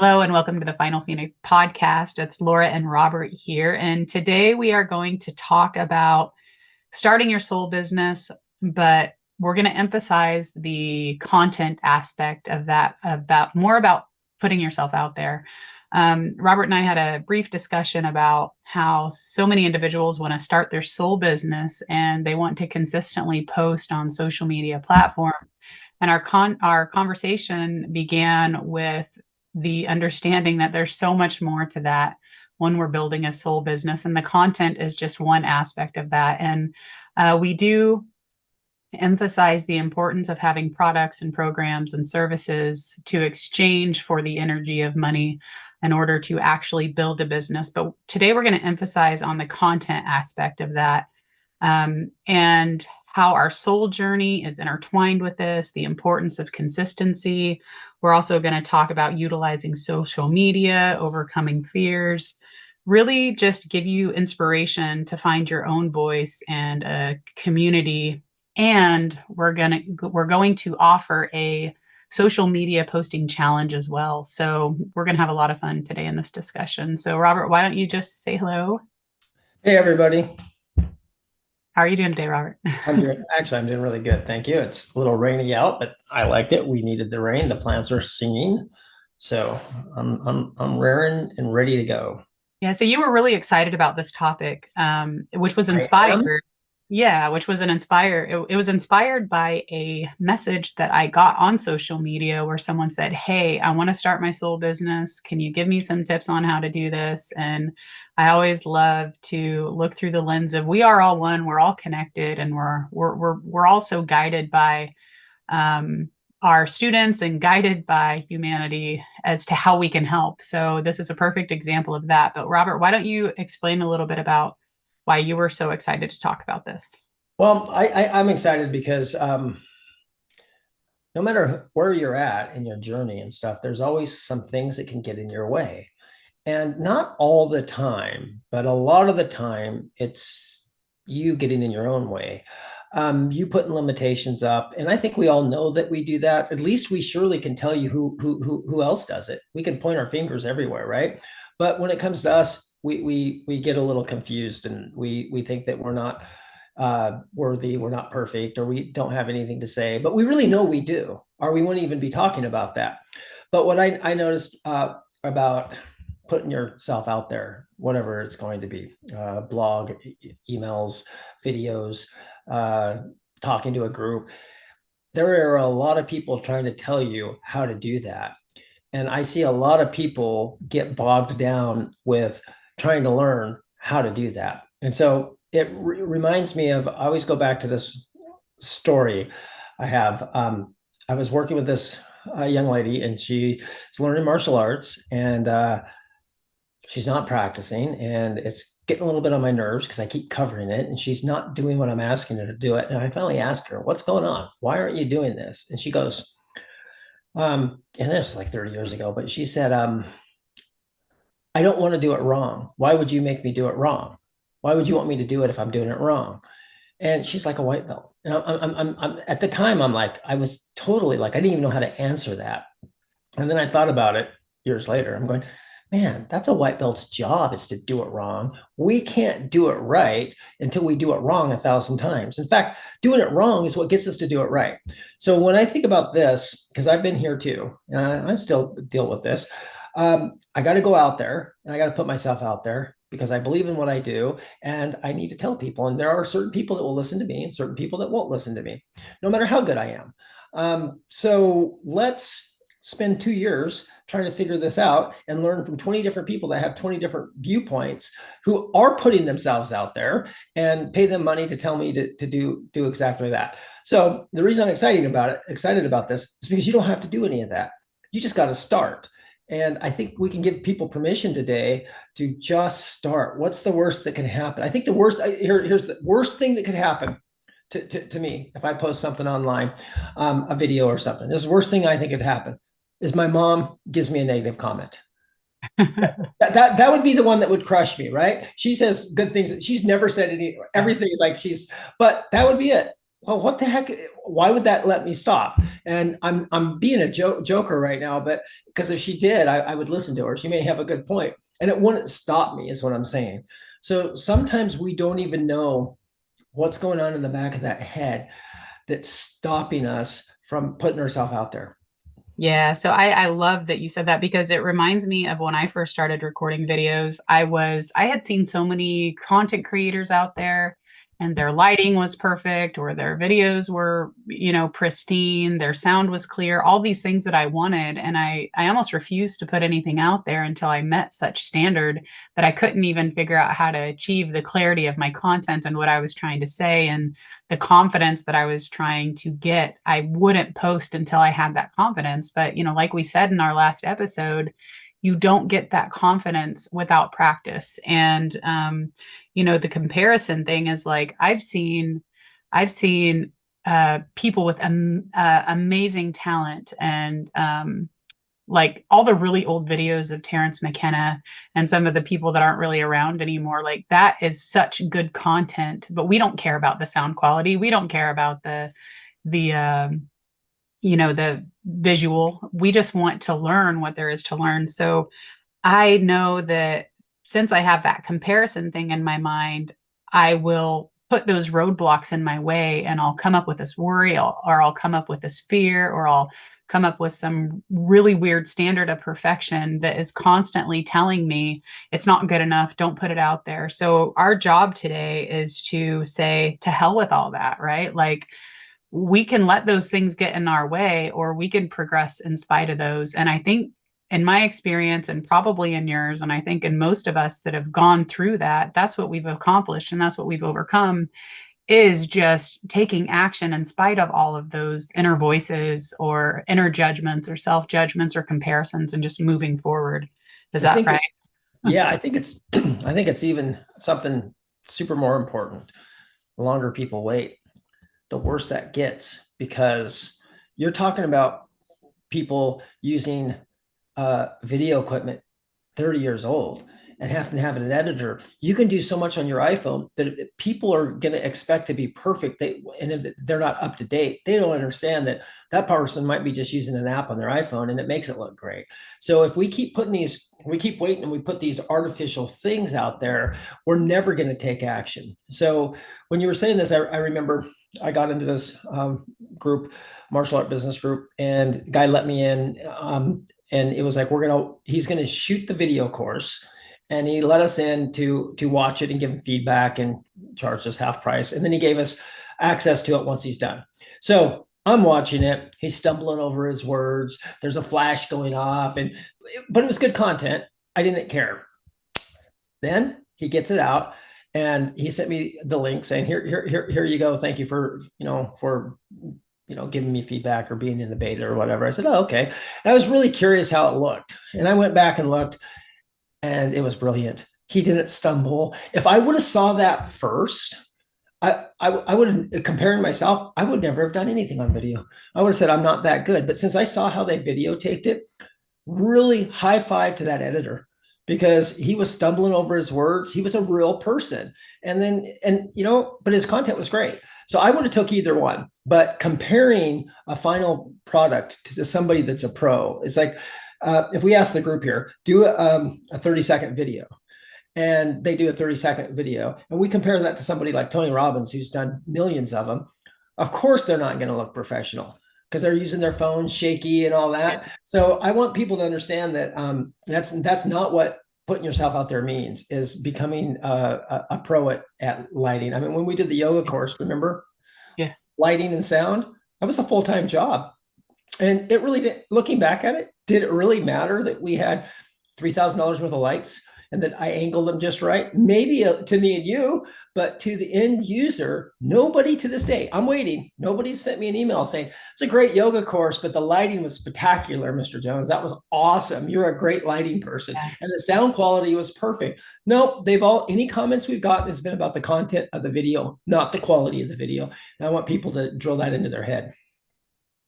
Hello and welcome to the Final Phoenix podcast. It's Laura and Robert here. And today we are going to talk about starting your soul business, but we're going to emphasize the content aspect of that, about putting yourself out there. Robert and I had a brief discussion about how so many individuals want to start their soul business and they want to consistently post on social media platforms. And our conversation began with the understanding that there's so much more to that when we're building a soul business, and the content is just one aspect of that. And we do emphasize the importance of having products and programs and services to exchange for the energy of money in order to actually build a business. But today we're going to emphasize on the content aspect of that, and how our soul journey is intertwined with this, the importance of consistency. We're also going to talk about utilizing social media, overcoming fears, really just give you inspiration to find your own voice and a community. And we're going to offer a social media posting challenge as well. So we're going to have a lot of fun today in this discussion. So Robert, why don't you just say hello? Hey, everybody. How are you doing today, Robert? I'm doing really good. Thank you. It's a little rainy out, but I liked it. We needed the rain. The plants are singing. So I'm raring and ready to go. Yeah, so you were really excited about this topic, which was I inspired. am. Yeah, which was it was inspired by a message that I got on social media where someone said, "Hey, I want to start my soul business. Can you give me some tips on how to do this?" And I always love to look through the lens of we are all one, we're all connected, and we're also guided by um, our students and guided by humanity as to how we can help. So this is a perfect example of that. But Robert, why don't you explain a little bit about why you were so excited to talk about this? Well, I'm excited because no matter where you're at in your journey and stuff, there's always some things that can get in your way. And not all the time, but a lot of the time, it's you getting in your own way. You putting limitations up, and I think we all know that we do that. At least we surely can tell you who else does it. We can point our fingers everywhere, right? But when it comes to us, we get a little confused, and we think that we're not worthy, we're not perfect, or we don't have anything to say. But we really know we do, or we wouldn't even be talking about that. But what I noticed about putting yourself out there, whatever it's going to be, blog, emails, videos, uh, talking to a group. There are a lot of people trying to tell you how to do that. And I see a lot of people get bogged down with trying to learn how to do that. And so it reminds me of, I always go back to this story I have. I was working with this young lady, and she's learning martial arts, and she's not practicing, and it's getting a little bit on my nerves because I keep covering it, and she's not doing what I'm asking her to do it. And I finally asked her, "What's going on? Why aren't you doing this?" And she goes, and this was like 30 years ago, but she said, "I don't want to do it wrong. Why would you make me do it wrong? Why would you want me to do it if I'm doing it wrong?" And she's like a white belt. And I'm at the time, I'm like, I was totally like, I didn't even know how to answer that. And then I thought about it years later. I'm going, man, that's a white belt's job, is to do it wrong. We can't do it right until we do it wrong 1,000 times. In fact, doing it wrong is what gets us to do it right. So when I think about this, because I've been here too, and I still deal with this, I got to go out there and I got to put myself out there because I believe in what I do and I need to tell people. And there are certain people that will listen to me and certain people that won't listen to me, no matter how good I am. So let's spend 2 years trying to figure this out and learn from 20 different people that have 20 different viewpoints who are putting themselves out there, and pay them money to tell me to do exactly that. So the reason I'm excited about this is because you don't have to do any of that. You just got to start. And I think we can give people permission today to just start. What's the worst that can happen? I think the worst, here's the worst thing that could happen to me if I post something online, a video or something. This is the worst thing I think could happen is my mom gives me a negative comment. That would be the one that would crush me, right? She says good things. She's never said any, everything is like but that would be it. well, what the heck? Why would that let me stop? And I'm being a joker right now, but because if she did, I would listen to her. She may have a good point, and it wouldn't stop me, is what I'm saying. So sometimes we don't even know what's going on in the back of that head that's stopping us from putting ourselves out there. Yeah, so I love that you said that because it reminds me of when I first started recording videos. I had seen so many content creators out there and their lighting was perfect or their videos were, pristine, their sound was clear, all these things that I wanted. And I almost refused to put anything out there until I met such standard that I couldn't even figure out how to achieve the clarity of my content and what I was trying to say. And the confidence that I was trying to get, I wouldn't post until I had that confidence. But, like we said in our last episode, you don't get that confidence without practice. And, the comparison thing is like, I've seen people with amazing talent and, like all the really old videos of Terrence McKenna and some of the people that aren't really around anymore, like that is such good content, but we don't care about the sound quality. We don't care about the visual. We just want to learn what there is to learn. So I know that since I have that comparison thing in my mind, I will put those roadblocks in my way and I'll come up with this worry or I'll come up with this fear or I'll come up with some really weird standard of perfection that is constantly telling me it's not good enough. Don't put it out there. So our job today is to say to hell with all that, right? Like we can let those things get in our way or we can progress in spite of those. And I think in my experience and probably in yours, and I think in most of us that have gone through that, that's what we've accomplished and that's what we've overcome is just taking action in spite of all of those inner voices or inner judgments or self judgments or comparisons and just moving forward. Is I that think right? Yeah, I think it's I think it's even something super more important. The longer people wait, the worse that gets because you're talking about people using video equipment 30 years old and having to have an editor. You can do so much on your iPhone that people are going to expect to be perfect. And if they're not up to date, they don't understand that that person might be just using an app on their iPhone and it makes it look great. So if we keep we keep waiting and we put these artificial things out there, we're never going to take action. So when you were saying this, I remember I got into this group, martial art business group, and the guy let me in. And it was like he's gonna shoot the video course, and he let us in to watch it and give him feedback and charge us half price, and then he gave us access to it once he's done. So I'm watching it, he's stumbling over his words, there's a flash going off, but it was good content. I didn't care. Then he gets it out and he sent me the link saying, here you go, thank you for giving me feedback or being in the beta or whatever. I said, oh, okay. And I was really curious how it looked. And I went back and looked and it was brilliant. He didn't stumble. If I would have saw that first, I would have comparing myself, I would never have done anything on video. I would have said, I'm not that good. But since I saw how they videotaped it, really high five to that editor because he was stumbling over his words. He was a real person. But his content was great. So I would have took either one, but comparing a final product to somebody that's a pro, it's like if we ask the group here, do a 30-second video, and they do a 30-second video, and we compare that to somebody like Tony Robbins, who's done millions of them. Of course, they're not going to look professional because they're using their phones shaky and all Yeah. that. So I want people to understand that that's not what putting yourself out there means is becoming a pro at lighting. I mean, when we did the yoga course, remember Yeah. lighting and sound, that was a full-time job. And it really did, looking back at it, did it really matter that we had $3,000 worth of lights and that I angled them just right? Maybe to me and you, but to the end user, nobody to this day, I'm waiting. Nobody sent me an email saying, it's a great yoga course, but the lighting was spectacular, Mr. Jones. That was awesome. You're a great lighting person. Yeah. And the sound quality was perfect. Nope, any comments we've gotten has been about the content of the video, not the quality of the video. And I want people to drill that into their head.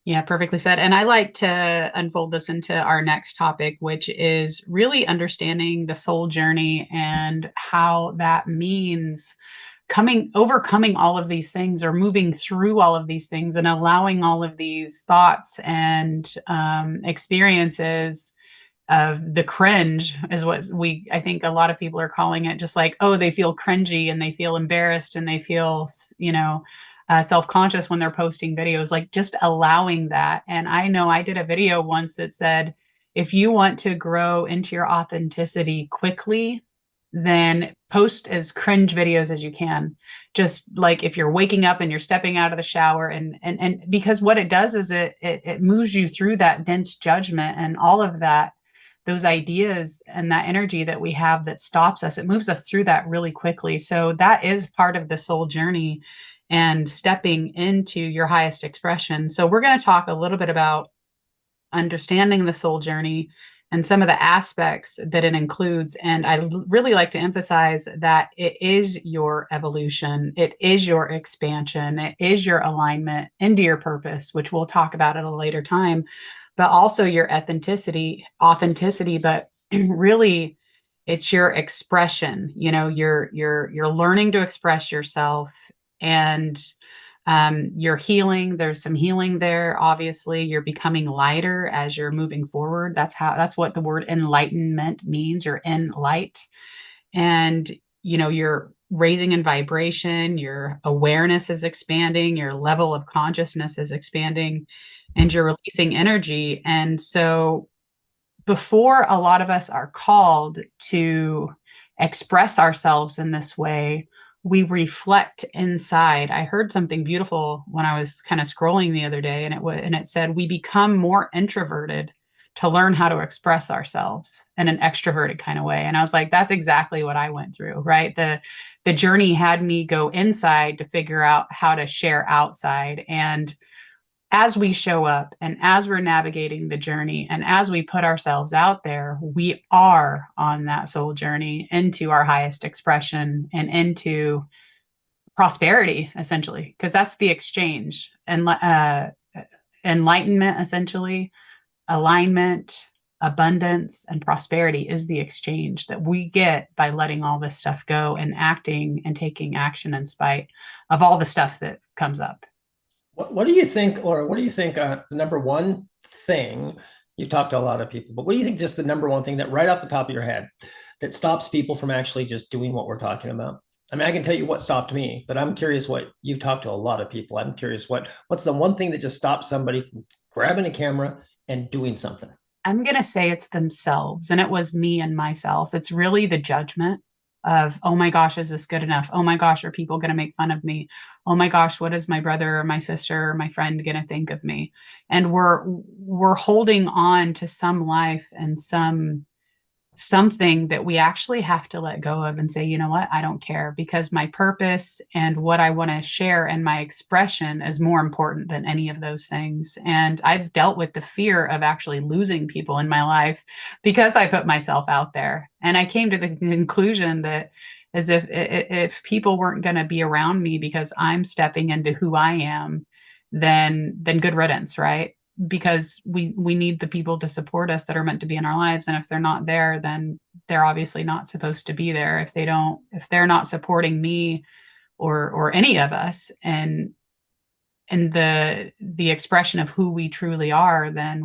Yeah, perfectly said. And I like to unfold this into our next topic, which is really understanding the soul journey and how that means overcoming all of these things, or moving through all of these things, and allowing all of these thoughts and experiences of the cringe is what I think a lot of people are calling it, just like, oh, they feel cringy and they feel embarrassed and they feel, self-conscious when they're posting videos, like just allowing that. And I know I did a video once that said, if you want to grow into your authenticity quickly, then post as cringe videos as you can. Just like if you're waking up and you're stepping out of the shower, and because what it does is it moves you through that dense judgment and all of that, those ideas and that energy that we have that stops us, it moves us through that really quickly. So that is part of the soul journey and stepping into your highest expression. So we're going to talk a little bit about understanding the soul journey and some of the aspects that it includes. And I really like to emphasize that it is your evolution, it is your expansion, it is your alignment into your purpose, which we'll talk about at a later time, but also your authenticity, but really it's your expression. You're learning to express yourself, and you're healing. There's some healing there. Obviously, you're becoming lighter as you're moving forward. That's what the word enlightenment means. You're in light, and you're raising in vibration. Your awareness is expanding. Your level of consciousness is expanding, and you're releasing energy. And so, before a lot of us are called to express ourselves in this way, we reflect inside. I heard something beautiful when I was kind of scrolling the other day, and it said we become more introverted to learn how to express ourselves in an extroverted kind of way. And I was like, that's exactly what I went through, right? The journey had me go inside to figure out how to share outside. And as we show up and as we're navigating the journey and as we put ourselves out there, we are on that soul journey into our highest expression and into prosperity, essentially, because that's the exchange. And enlightenment, essentially, alignment, abundance, and prosperity is the exchange that we get by letting all this stuff go and acting and taking action in spite of all the stuff that comes up. What do you think, Laura? What do you think the number one thing, you've talked to a lot of people, but what do you think just the number one thing that right off the top of your head that stops people from actually just doing what we're talking about? I mean, I can tell you what stopped me, but I'm curious what you've talked to a lot of people. I'm curious what's the one thing that just stops somebody from grabbing a camera and doing something? I'm going to say it's themselves. And it was me and myself. It's really the judgment of, oh my gosh, is this good enough? Oh my gosh, are people going to make fun of me? Oh my gosh, what is my brother or my sister or my friend going to think of me? And we're holding on to some life and something that we actually have to let go of and say, you know what, I don't care, because my purpose and what I want to share and my expression is more important than any of those things. And I've dealt with the fear of actually losing people in my life because I put myself out there. And I came to the conclusion that as if people weren't going to be around me because I'm stepping into who I am, then good riddance, right? Because we need the people to support us that are meant to be in our lives, and if they're not there, then they're obviously not supposed to be there. If they're not supporting me or any of us, and the expression of who we truly are, then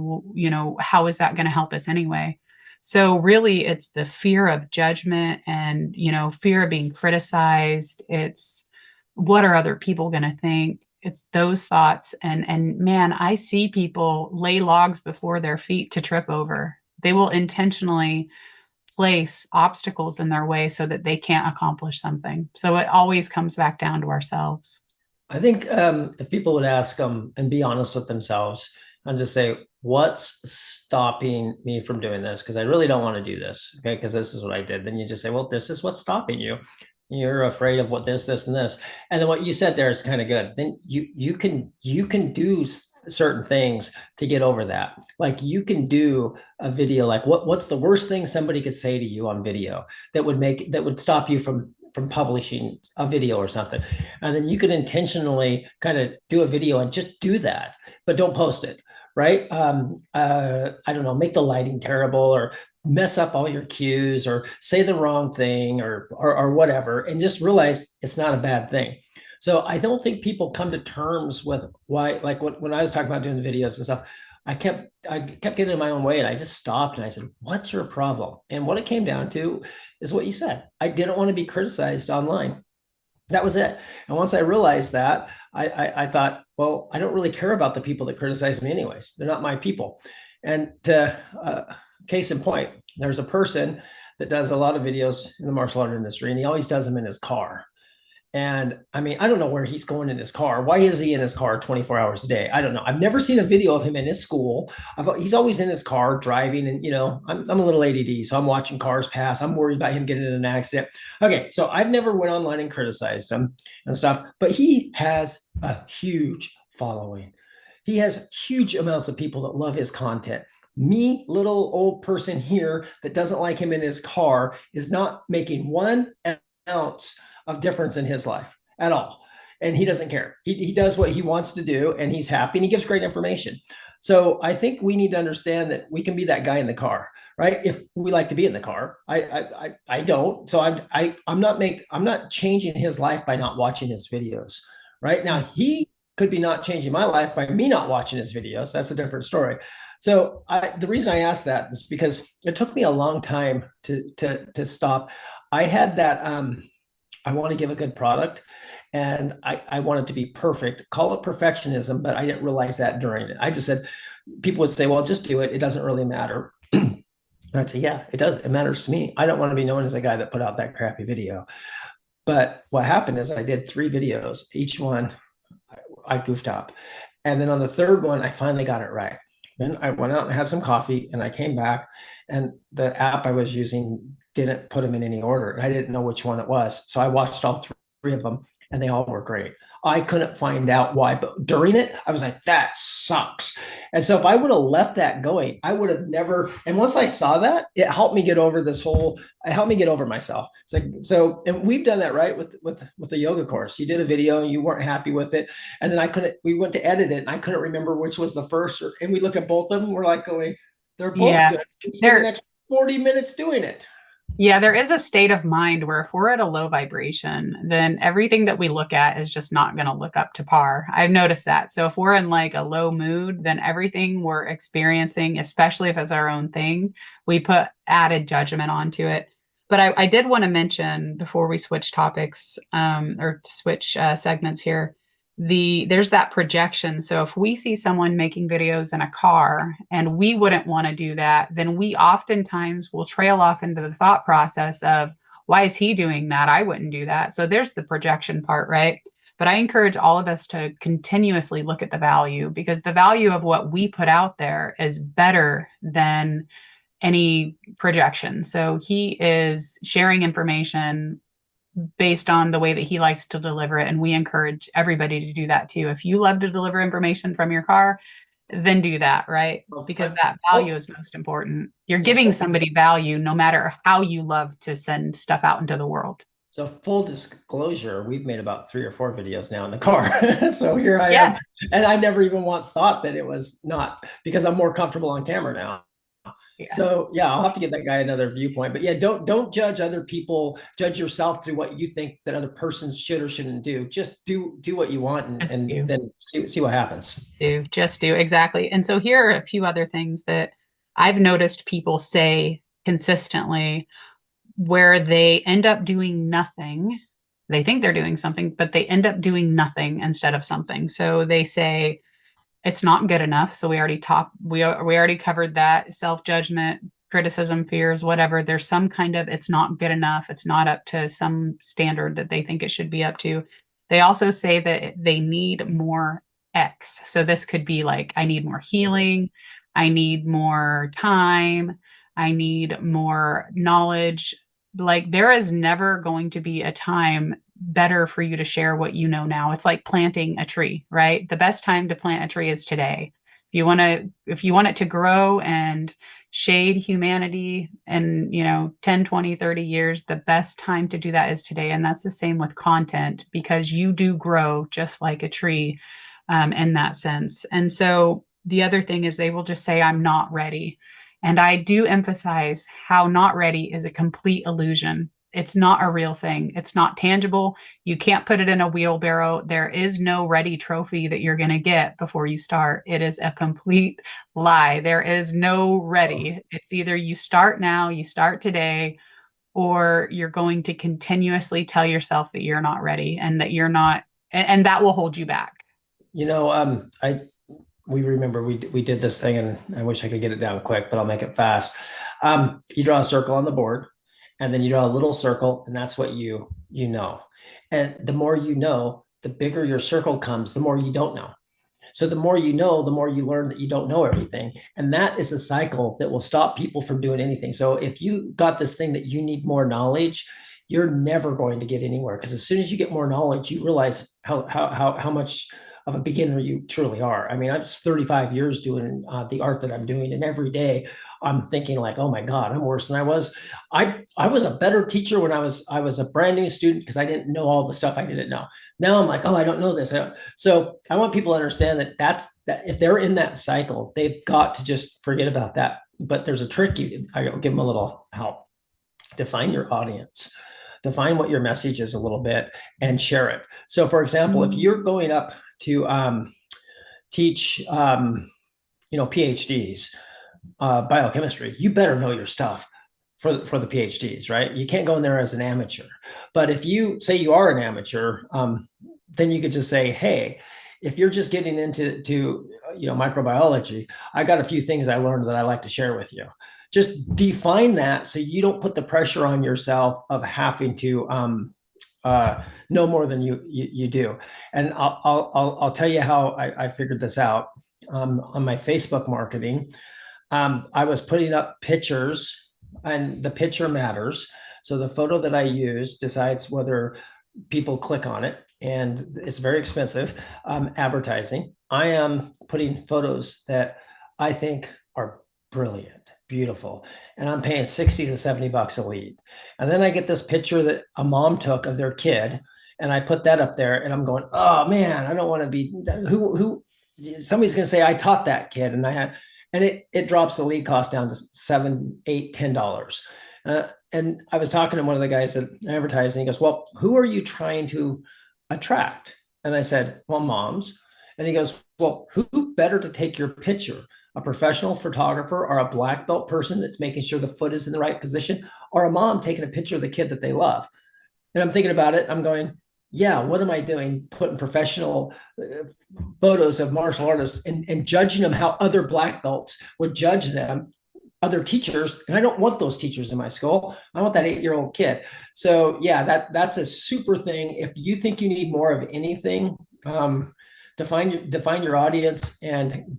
how is that going to help us anyway? So really it's the fear of judgment and fear of being criticized. It's what are other people going to think? It's those thoughts. And man, I see people lay logs before their feet to trip over. They will intentionally place obstacles in their way so that they can't accomplish something. So it always comes back down to ourselves. I think if people would ask them and be honest with themselves and just say, what's stopping me from doing this? Because I really don't want to do this. Okay. Because this is what I did. Then you just say, well, this is what's stopping you. You're afraid of what this, and this. And then what you said there is kind of good. Then you can do certain things to get over that. Like you can do a video like what's the worst thing somebody could say to you on video that would stop you from publishing a video or something. And then you could intentionally kind of do a video and just do that, but don't post it, right? I don't know, make the lighting terrible or mess up all your cues or say the wrong thing or whatever, and just realize it's not a bad thing. So I don't think people come to terms with why, like when I was talking about doing the videos and stuff, I kept getting in my own way, and I just stopped and I said, what's your problem? And what it came down to is what you said. I didn't want to be criticized online. That was it. And once I realized that, I thought, well, I don't really care about the people that criticize me anyways. They're not my people. And case in point, there's a person that does a lot of videos in the martial art industry, and he always does them in his car. And I mean, I don't know where he's going in his car. Why is he in his car 24 hours a day? I don't know. I've never seen a video of him in his school. He's always in his car driving. And, I'm a little ADD, so I'm watching cars pass. I'm worried about him getting in an accident. Okay. So I've never went online and criticized him and stuff, but he has a huge following. He has huge amounts of people that love his content. Me, little old person here that doesn't like him in his car, is not making 1 ounce of difference in his life at all. And he doesn't care. He does what he wants to do, and he's happy, and he gives great information. So I think we need to understand that we can be that guy in the car, right? If we like to be in the car, I don't. So I'm not changing his life by not watching his videos. Right now, he could be not changing my life by me not watching his videos. That's a different story. So the reason I asked that is because it took me a long time to stop. I had that I want to give a good product, and I want it to be perfect. Call it perfectionism, but I didn't realize that during it. I just said, people would say, well, just do it. It doesn't really matter. And I'd say, yeah, it does. It matters to me. I don't want to be known as a guy that put out that crappy video. But what happened is I did 3 videos. Each one I goofed up. And then on the third one, I finally got it right. Then I went out and had some coffee, and I came back, and the app I was using didn't put them in any order. And I didn't know which one it was. So I watched all 3 of them, and they all were great. I couldn't find out why, but during it, I was like, that sucks. And so if I would have left that going, I would have never. And once I saw that, it helped me get over it helped me get over myself. It's like, so, and we've done that, right? With the yoga course, you did a video and you weren't happy with it. And then we went to edit it, and I couldn't remember which was the first, and we looked at both of them. We're like going, they're both Yeah. good. We spent the next 40 minutes doing it. Yeah, there is a state of mind where if we're at a low vibration, then everything that we look at is just not going to look up to par. I've noticed that. So if we're in like a low mood, then everything we're experiencing, especially if it's our own thing, we put added judgment onto it. But I did want to mention before we switch topics or switch segments here, there's that projection. So if we see someone making videos in a car and we wouldn't want to do that, then we oftentimes will trail off into the thought process of, why is he doing that? I wouldn't do that. So there's the projection part, right? But I encourage all of us to continuously look at the value, because the value of what we put out there is better than any projection. So he is sharing information based on the way that he likes to deliver it. And we encourage everybody to do that too. If you love to deliver information from your car, then do that, right? Because that value is most important. You're giving somebody value no matter how you love to send stuff out into the world. So full disclosure, we've made about 3 or 4 videos now in the car. So here I am. Yeah. And I never even once thought that it was not, because I'm more comfortable on camera now. Yeah. So yeah, I'll have to give that guy another viewpoint. But yeah, don't judge other people. Judge yourself through what you think that other persons should or shouldn't do. Just do what you want, and then see what happens. Just do exactly. And so here are a few other things that I've noticed people say consistently, where they end up doing nothing. They think they're doing something, but they end up doing nothing instead of something. So they say, it's not good enough. So we already covered that. Self-judgment, criticism, fears, whatever. There's some kind of, it's not good enough. It's not up to some standard that they think it should be up to. They also say that they need more X. So this could be like, I need more healing. I need more time. I need more knowledge. Like, there is never going to be a time better for you to share what you know now. It's like planting a tree, right? The best time to plant a tree is today. If you want it to grow and shade humanity in, 10, 20, 30 years, the best time to do that is today. And that's the same with content, because you do grow just like a tree in that sense. And so the other thing is, they will just say, I'm not ready. And I do emphasize how not ready is a complete illusion. It's not a real thing. It's not tangible. You can't put it in a wheelbarrow. There is no ready trophy that you're going to get before you start. It is a complete lie. There is no ready. It's either you start now, you start today, or you're going to continuously tell yourself that you're not ready and that you're not, and that will hold you back. I we remember we did this thing, and I wish I could get it down quick, but I'll make it fast. You draw a circle on the board, and then you draw a little circle, and that's what you know. And the more you know, the bigger your circle comes, the more you don't know. So the more you know, the more you learn that you don't know everything. And that is a cycle that will stop people from doing anything. So if you got this thing that you need more knowledge, you're never going to get anywhere, because as soon as you get more knowledge, you realize how much of a beginner you truly are. I mean, I'm 35 years doing the art that I'm doing, and every day I'm thinking like, oh my God, I'm worse than I was. I was a better teacher when I was a brand new student, because I didn't know all the stuff I didn't know. Now I'm like, oh, I don't know this. So I want people to understand that if they're in that cycle, they've got to just forget about that. But there's a trick. I'll give them a little help. Define your audience, define what your message is a little bit, and share it. So for example, if you're going up to teach PhDs, biochemistry, you better know your stuff for the PhDs, right? You can't go in there as an amateur. But if you say you are an amateur, then you could just say, hey, if you're just getting into microbiology, I got a few things I learned that I like to share with you. Just define that so you don't put the pressure on yourself of having to know more than you do. And I'll tell you how I figured this out. On my Facebook marketing, I was putting up pictures, and the picture matters. So the photo that I use decides whether people click on it, and it's very expensive advertising. I am putting photos that I think are brilliant, beautiful, and I'm paying 60 to 70 bucks a lead. And then I get this picture that a mom took of their kid, and I put that up there, and I'm going, oh man, I don't want to be who somebody's going to say I taught that kid, and it drops the lead cost down to $7, $8, $10. And I was talking to one of the guys at advertising. He goes, well, who are you trying to attract? And I said, well, moms. And he goes, well, who better to take your picture? A professional photographer, or a black belt person that's making sure the foot is in the right position, or a mom taking a picture of the kid that they love? And I'm thinking about it. I'm going, yeah, what am I doing? Putting professional photos of martial artists and judging them how other black belts would judge them, other teachers. And I don't want those teachers in my school. I want that 8-year-old kid. So yeah, that's a super thing. If you think you need more of anything, define your audience and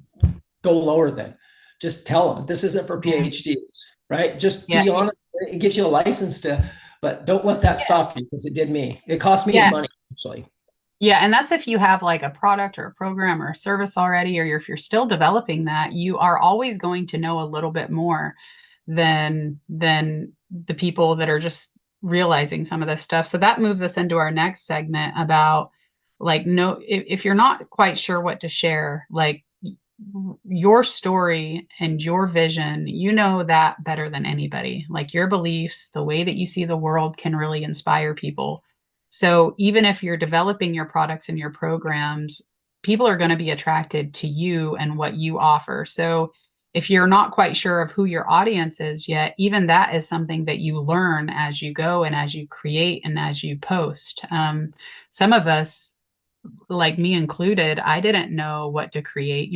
go lower. Then just tell them this isn't for PhDs, right? Just Yeah. be honest. It gives you a license to, but don't let that stop you, because it did me. It cost me Yeah. money, actually. Yeah, and that's if you have like a product or a program or a service already, or if you're still developing that, you are always going to know a little bit more than the people that are just realizing some of this stuff. So that moves us into our next segment about like no, if you're not quite sure what to share, like your story and your vision, you know that better than anybody. Like your beliefs, the way that you see the world can really inspire people. So even if you're developing your products and your programs, people are going to be attracted to you and what you offer. So if you're not quite sure of who your audience is yet, even that is something that you learn as you go and as you create and as you post. Some of us, like me included, I didn't know what to create.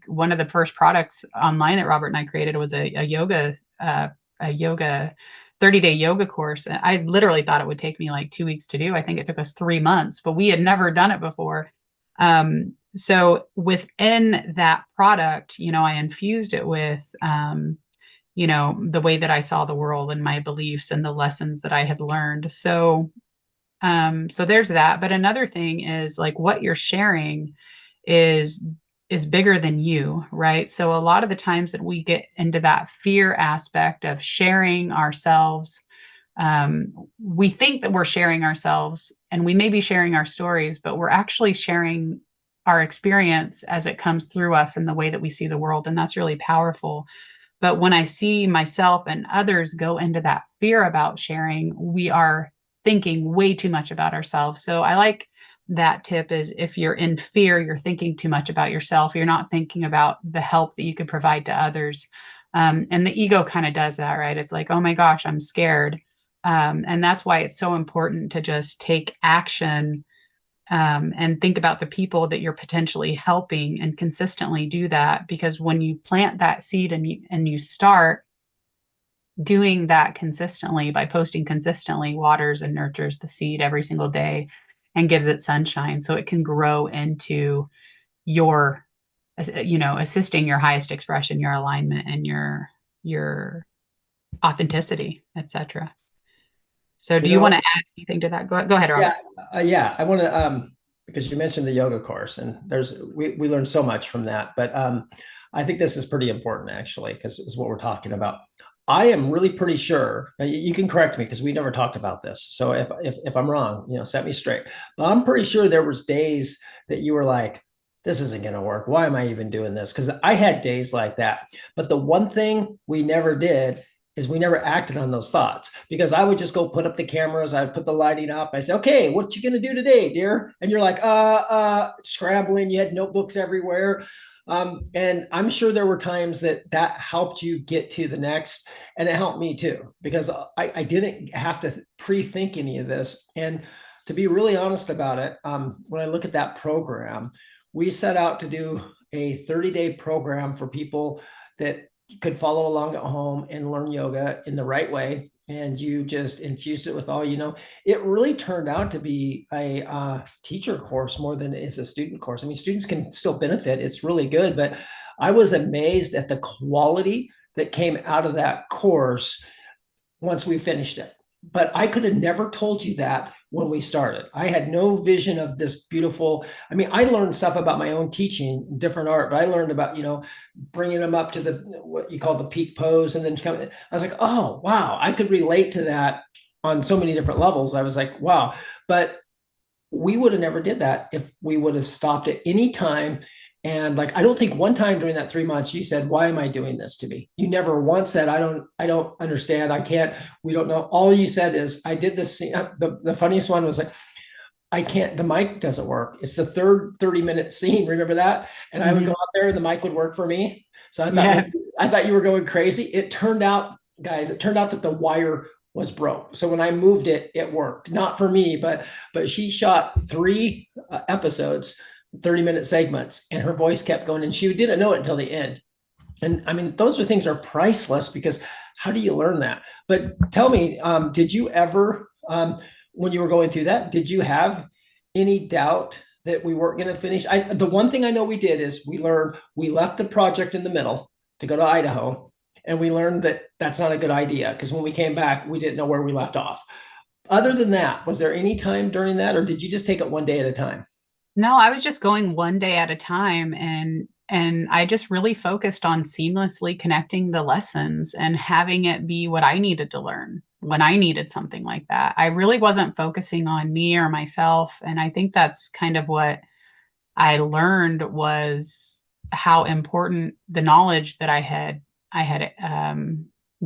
One of the first products online that Robert and I created was a yoga 30-day yoga course. I literally thought it would take me like 2 weeks to do. I think it took us 3 months, but we had never done it before. So within that product, I infused it with, the way that I saw the world and my beliefs and the lessons that I had learned. So there's that. But another thing is like what you're sharing is is bigger than you, right? So a lot of the times that we get into that fear aspect of sharing ourselves, we think that we're sharing ourselves and we may be sharing our stories, but we're actually sharing our experience as it comes through us and the way that we see the world. And that's really powerful. But when I see myself and others go into that fear about sharing, we are thinking way too much about ourselves. So I like that tip is if you're in fear, you're thinking too much about yourself. You're not thinking about the help that you could provide to others. And the ego kind of does that, right? It's like, oh my gosh, I'm scared. And that's why it's so important to just take action and think about the people that you're potentially helping and consistently do that. Because when you plant that seed and you start doing that consistently by posting consistently, waters and nurtures the seed every single day and gives it sunshine so it can grow into your, assisting your highest expression, your alignment, and your authenticity, etc. So You do you know, want to add anything to that? Go ahead, Robert. yeah, yeah. I want to because you mentioned the yoga course, and we learned so much from that. But I think this is pretty important actually, because it's what we're talking about. I am really pretty sure. You can correct me because we never talked about this. So if I'm wrong, set me straight. But I'm pretty sure there was days that you were like, "This isn't going to work. Why am I even doing this?" Because I had days like that. But the one thing we never did is we never acted on those thoughts because I would just go put up the cameras. I'd put the lighting up. I say, okay, what you going to do today, dear? And you're like, scrambling. You had notebooks everywhere. And I'm sure there were times that helped you get to the next, and it helped me too, because I didn't have to pre-think any of this. And to be really honest about it, when I look at that program, we set out to do a 30-day program for people that could follow along at home and learn yoga in the right way. And you just infused it with all it really turned out to be a teacher course more than it is a student course. I mean, students can still benefit. It's really good, but I was amazed at the quality that came out of that course once we finished it. But I could have never told you that when we started. I had no vision of this beautiful. I mean, I learned stuff about my own teaching, different art, but I learned about, bringing them up to the what you call the peak pose and then coming. I was like, oh, wow, I could relate to that on so many different levels. I was like, wow. But we would have never did that if we would have stopped at any time. And like, I don't think one time during that 3 months you said, why am I doing this to me? You never once said, I don't understand. I can't, we don't know. All you said is, I did this. The funniest one was like, I can't, the mic doesn't work. It's the third 30-minute scene. Remember that? And I would go Mm-hmm. out there and the mic would work for me. So I thought, Yes. I thought you were going crazy. It turned out, guys, it turned out that the wire was broke. So when I moved it, it worked. Not for me, but she shot three episodes, 30-minute segments, and her voice kept going, and she didn't know it until the end. And I mean, those are things are priceless because how do you learn that? But tell me, did you ever, when you were going through that, did you have any doubt that we weren't going to finish? The one thing I know we did is we left the project in the middle to go to Idaho, and we learned that that's not a good idea because when we came back, we didn't know where we left off. Other than that, was there any time during that, or did you just take it one day at a time? No, I was just going one day at a time and I just really focused on seamlessly connecting the lessons and having it be what I needed to learn when I needed something like that. I really wasn't focusing on me or myself, and I think that's kind of what I learned was how important the knowledge that I had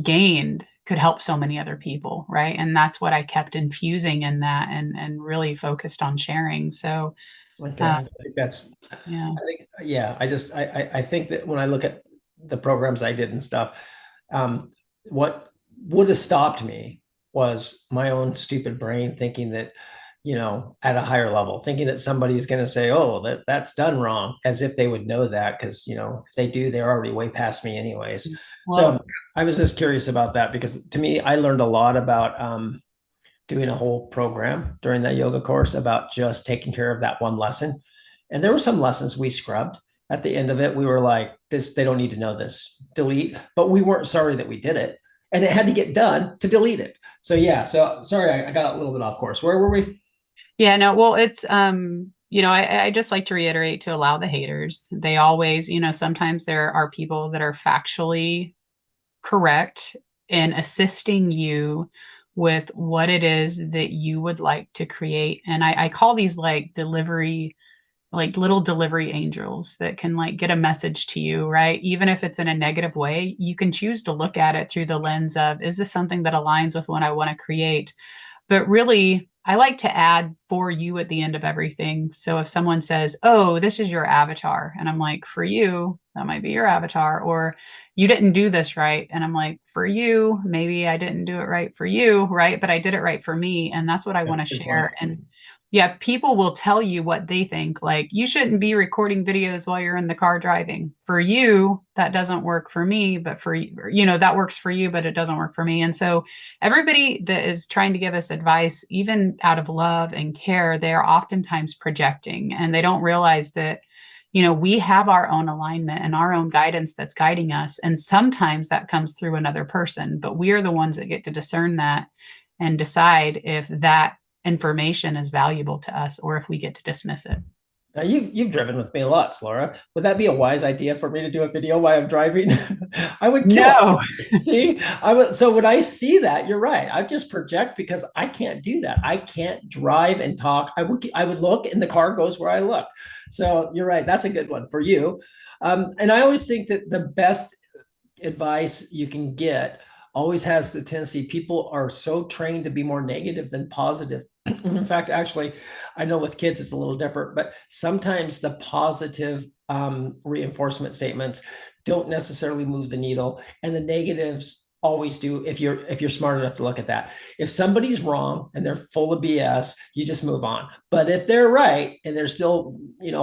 gained could help so many other people, right? And that's what I kept infusing in that and really focused on sharing. So Okay, uh, I think that's. yeah. I think, yeah. I think that when I look at the programs I did and stuff, what would have stopped me was my own stupid brain thinking that, at a higher level, thinking that somebody's going to say, "Oh, that's done wrong," as if they would know that, because if they do, they're already way past me anyways. Well, So I was just curious about that because to me, I learned a lot about doing a whole program during that yoga course about just taking care of that one lesson. And there were some lessons we scrubbed at the end of it. We were like, this, they don't need to know this, delete, but we weren't sorry that we did it. And it had to get done to delete it. So yeah, so sorry, I got a little bit off course. Where were we? yeah, no, well, it's I just like to reiterate to allow the haters. They always, sometimes there are people that are factually correct in assisting you with what it is that you would like to create. And I call these like delivery like little delivery angels that can like get a message to you, right? Even if it's in a negative way, you can choose to look at it through the lens of, is this something that aligns with what I want to create? But really, I like to add for you at the end of everything. So if someone says, "Oh, this is your avatar," and I'm like, "For you, that might be your avatar," or "You didn't do this right," and I'm like, "For you, maybe I didn't do it right for you, right? But I did it right for me," and that's what I Yeah, want to good point. share. And yeah, people will tell you what they think. Like, you shouldn't be recording videos while you're in the car driving. For you, that doesn't work for me, but for you know, that works for you, but it doesn't work for me. And so everybody that is trying to give us advice, even out of love and care, they are oftentimes projecting, and they don't realize that, you know, we have our own alignment and our own guidance that's guiding us. And sometimes that comes through another person, but we are the ones that get to discern that and decide if that information is valuable to us or if we get to dismiss it. Now you've driven with me lots, Laura. Would that be a wise idea for me to do a video while I'm driving? I would kill No. it. See, I would. So when I see that, you're right. I just project because I can't do that. I can't drive and talk. I would look, and the car goes where I look. So you're right. That's a good one for you. And I always think that the best advice you can get always has the tendency, people are so trained to be more negative than positive. In fact, actually, I know with kids it's a little different, but sometimes the positive reinforcement statements don't necessarily move the needle, and the negatives always do. If you're smart enough to look at that, if somebody's wrong and they're full of BS, you just move on. But if they're right and they're still,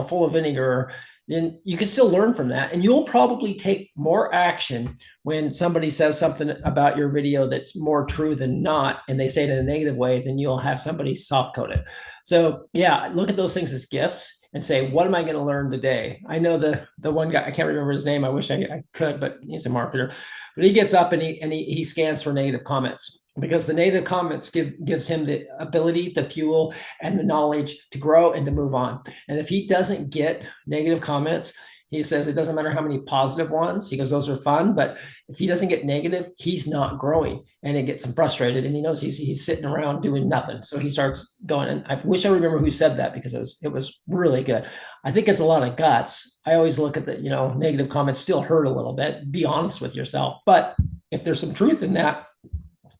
full of vinegar, then you can still learn from that, and you'll probably take more action when somebody says something about your video that's more true than not, and they say it in a negative way, then you'll have somebody soft code it. So yeah, look at those things as gifts and say, what am I going to learn today? I know the one guy, I can't remember his name. I wish I could, but he's a marketer. But he gets up and he scans for negative comments, because the negative comments gives him the ability, the fuel, and the knowledge to grow and to move on. And if he doesn't get negative comments, he says it doesn't matter how many positive ones. He goes, those are fun, but if he doesn't get negative, he's not growing, and it gets him frustrated. And he knows he's sitting around doing nothing. So he starts going. And I wish I remember who said that, because it was really good. I think it's a lot of guts. I always look at the negative comments still hurt a little bit. Be honest with yourself, but if there's some truth in that,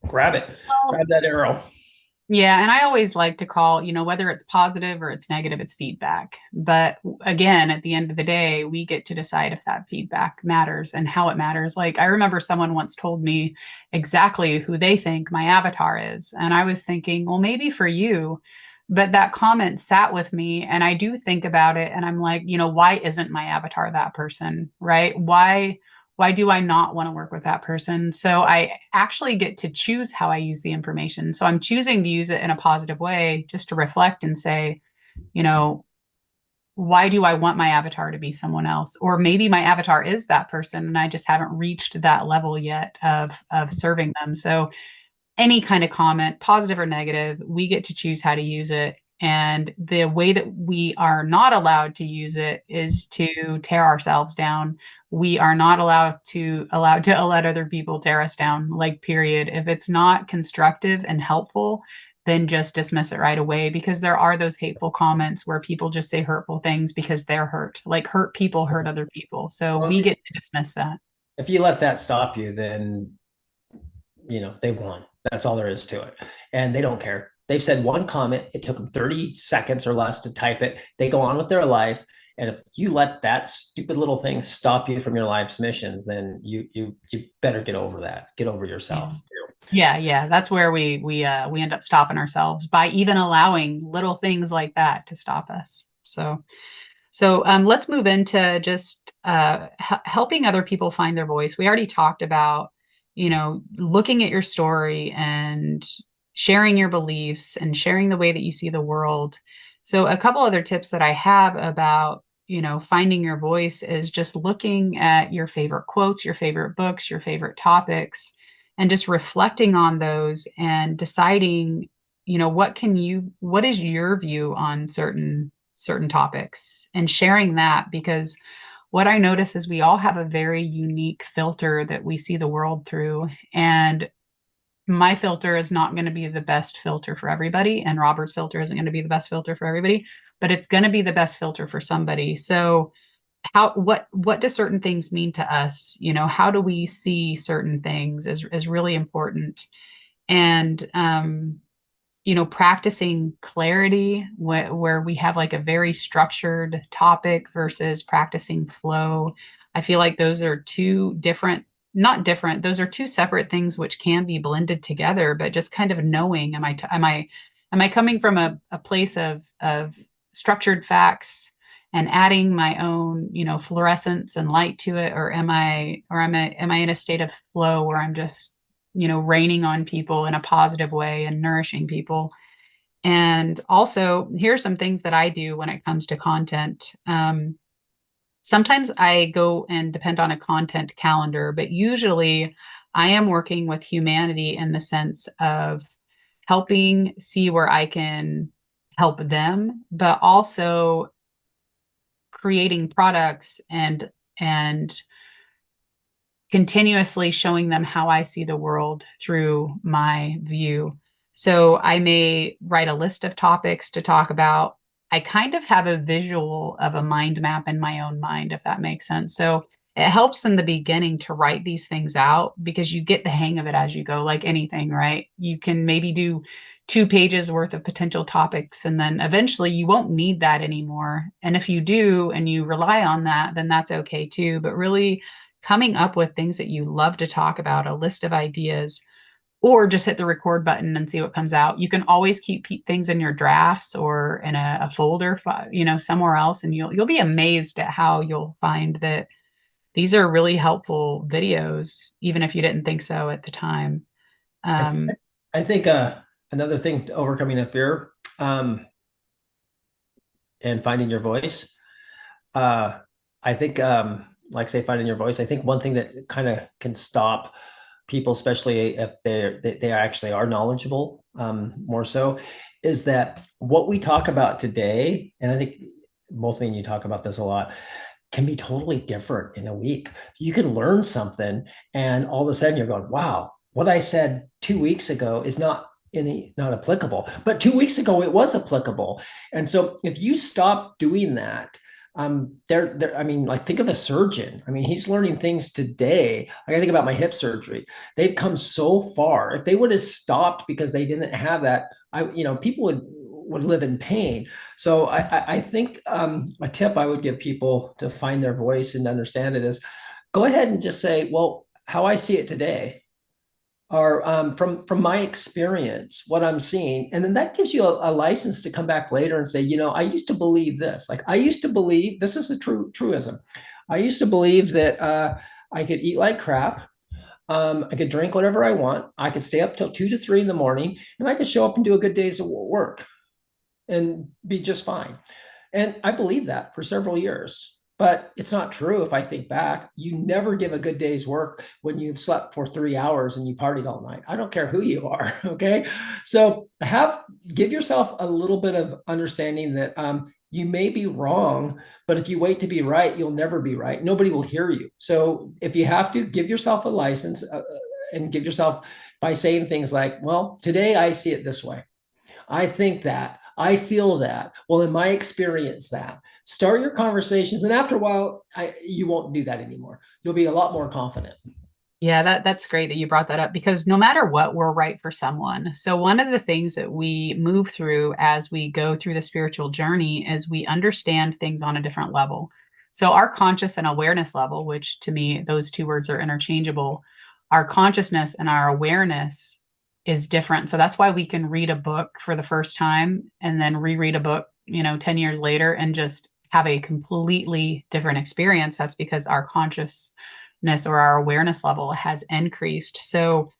grab it, grab Well, that arrow. yeah, and I always like to call, whether it's positive or it's negative, it's feedback. But again, at the end of the day, we get to decide if that feedback matters and how it matters. Like, I remember someone once told me exactly who they think my avatar is. And I was thinking, well, maybe for you. But that comment sat with me, and I do think about it, and I'm like, why isn't my avatar that person, right? Why do I not want to work with that person? So I actually get to choose how I use the information. So I'm choosing to use it in a positive way, just to reflect and say, you know, why do I want my avatar to be someone else? Or maybe my avatar is that person and I just haven't reached that level yet of serving them. So any kind of comment, positive or negative, we get to choose how to use it. And the way that we are not allowed to use it is to tear ourselves down. We are not allowed to let other people tear us down, like, period. If it's not constructive and helpful, then just dismiss it right away, because there are those hateful comments where people just say hurtful things because they're hurt. Like, hurt people hurt other people. So Well, we get to dismiss that. if you let that stop you, then they won. That's all there is to it. And they don't care. They've said one comment. It took them 30 seconds or less to type it. They go on with their life. And if you let that stupid little thing stop you from your life's missions, then you better get over that. Get over yourself too. Yeah, yeah, that's where we end up stopping ourselves by even allowing little things like that to stop us. So let's move into just helping other people find their voice. We already talked about, looking at your story and sharing your beliefs and sharing the way that you see the world. So a couple other tips that I have about, finding your voice is just looking at your favorite quotes, your favorite books, your favorite topics, and just reflecting on those and deciding, what is your view on certain topics, and sharing that, because what I notice is we all have a very unique filter that we see the world through. And my filter is not going to be the best filter for everybody, and Robert's filter isn't going to be the best filter for everybody, but it's going to be the best filter for somebody. So what do certain things mean to us? How do we see certain things is really important. And practicing clarity where we have like a very structured topic versus practicing flow. I feel like those are two different, not different, those are two separate things which can be blended together, but just kind of knowing, am I coming from a place of structured facts and adding my own, fluorescence and light to it, or am I in a state of flow where I'm just raining on people in a positive way and nourishing people. And also, here are some things that I do when it comes to content. Sometimes I go and depend on a content calendar, but usually I am working with humanity in the sense of helping see where I can help them, but also creating products and continuously showing them how I see the world through my view. So I may write a list of topics to talk about. I kind of have a visual of a mind map in my own mind, if that makes sense. So it helps in the beginning to write these things out because you get the hang of it as you go, like anything, right? You can maybe do 2 pages worth of potential topics, and then eventually you won't need that anymore. And if you do and you rely on that, then that's okay too. But really, coming up with things that you love to talk about, a list of ideas, or just hit the record button and see what comes out. You can always keep things in your drafts or in a folder, somewhere else, and you'll be amazed at how you'll find that these are really helpful videos, even if you didn't think so at the time. I, th- Um, I think another thing to overcoming a fear um, and finding your voice. Uh, I think, like say, finding your voice. I think one thing that kind of can stop people, especially if they actually are knowledgeable, more so, is that what we talk about today, and I think both me and you talk about this a lot, can be totally different in a week. You can learn something, and all of a sudden you're going, "Wow, what I said 2 weeks ago is not applicable, but 2 weeks ago it was applicable." And so if you stop doing that, I mean, like think of a surgeon. I mean, he's learning things today. I gotta think about my hip surgery. They've come so far. If they would have stopped because they didn't have that, people would live in pain. So I think a tip I would give people to find their voice and understand it is go ahead and just say, well, how I see it today, or from my experience, what I'm seeing, and then that gives you a license to come back later and say, I used to believe this. Like I used to believe this is a truism. I used to believe that I could eat like crap. I could drink whatever I want. I could stay up till 2 to 3 in the morning, and I could show up and do a good day's work and be just fine. And I believed that for several years. But it's not true if I think back. You never give a good day's work when you've slept for 3 hours and you partied all night. I don't care who you are. Okay. So give yourself a little bit of understanding that you may be wrong, but if you wait to be right, you'll never be right. Nobody will hear you. So if you have to, give yourself a license and give yourself by saying things like, well, today I see it this way. I think that. I feel that. Well, in my experience, that. Start your conversations, and after a while, you won't do that anymore. You'll be a lot more confident. Yeah, that's great that you brought that up because no matter what, we're right for someone. So one of the things that we move through as we go through the spiritual journey is we understand things on a different level. So our conscious and awareness level, which to me, those two words are interchangeable, our consciousness and our awareness is different. So that's why we can read a book for the first time and then reread a book, 10 years later and just have a completely different experience. That's because our conscious or our awareness level has increased. So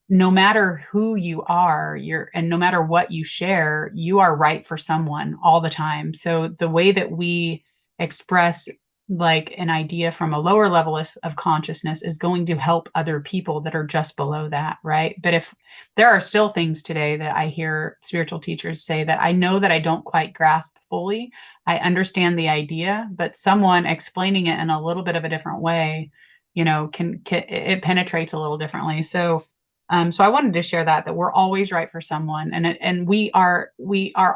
no matter who you are, and no matter what you share, you are right for someone all the time. So the way that we express like an idea from a lower level of consciousness is going to help other people that are just below that, right? But if there are still things today that I hear spiritual teachers say that I know that I don't quite grasp fully, I understand the idea, but someone explaining it in a little bit of a different way, can it penetrates a little differently. So So I wanted to share that we're always right for someone, and we are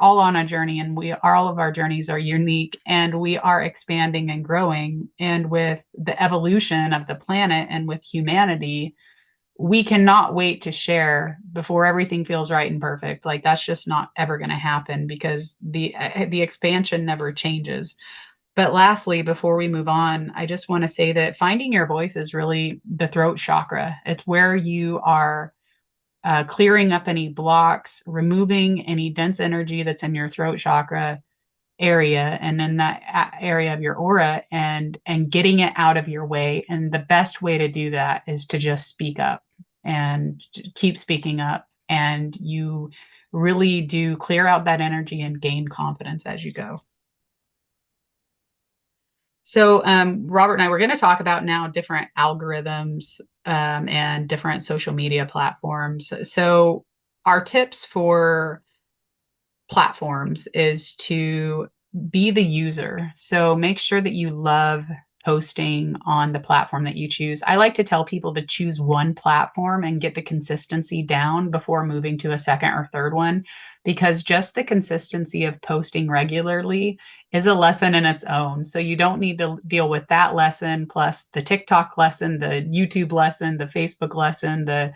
all on a journey, and we are all of our journeys are unique, and we are expanding and growing. And with the evolution of the planet and with humanity, we cannot wait to share before everything feels right and perfect. Like that's just not ever going to happen because the expansion never changes. But lastly, before we move on, I just want to say that finding your voice is really the throat chakra. It's where you are clearing up any blocks, removing any dense energy that's in your throat chakra area and in that area of your aura, and getting it out of your way. And the best way to do that is to just speak up and keep speaking up. And you really do clear out that energy and gain confidence as you go. So, Robert and I, we're going to talk about now different algorithms and different social media platforms. So, our tips for platforms is to be the user. So, make sure that you love posting on the platform that you choose. I like to tell people to choose one platform and get the consistency down before moving to a second or third one, because just the consistency of posting regularly is a lesson in its own. So you don't need to deal with that lesson plus the TikTok lesson, the YouTube lesson, the Facebook lesson, the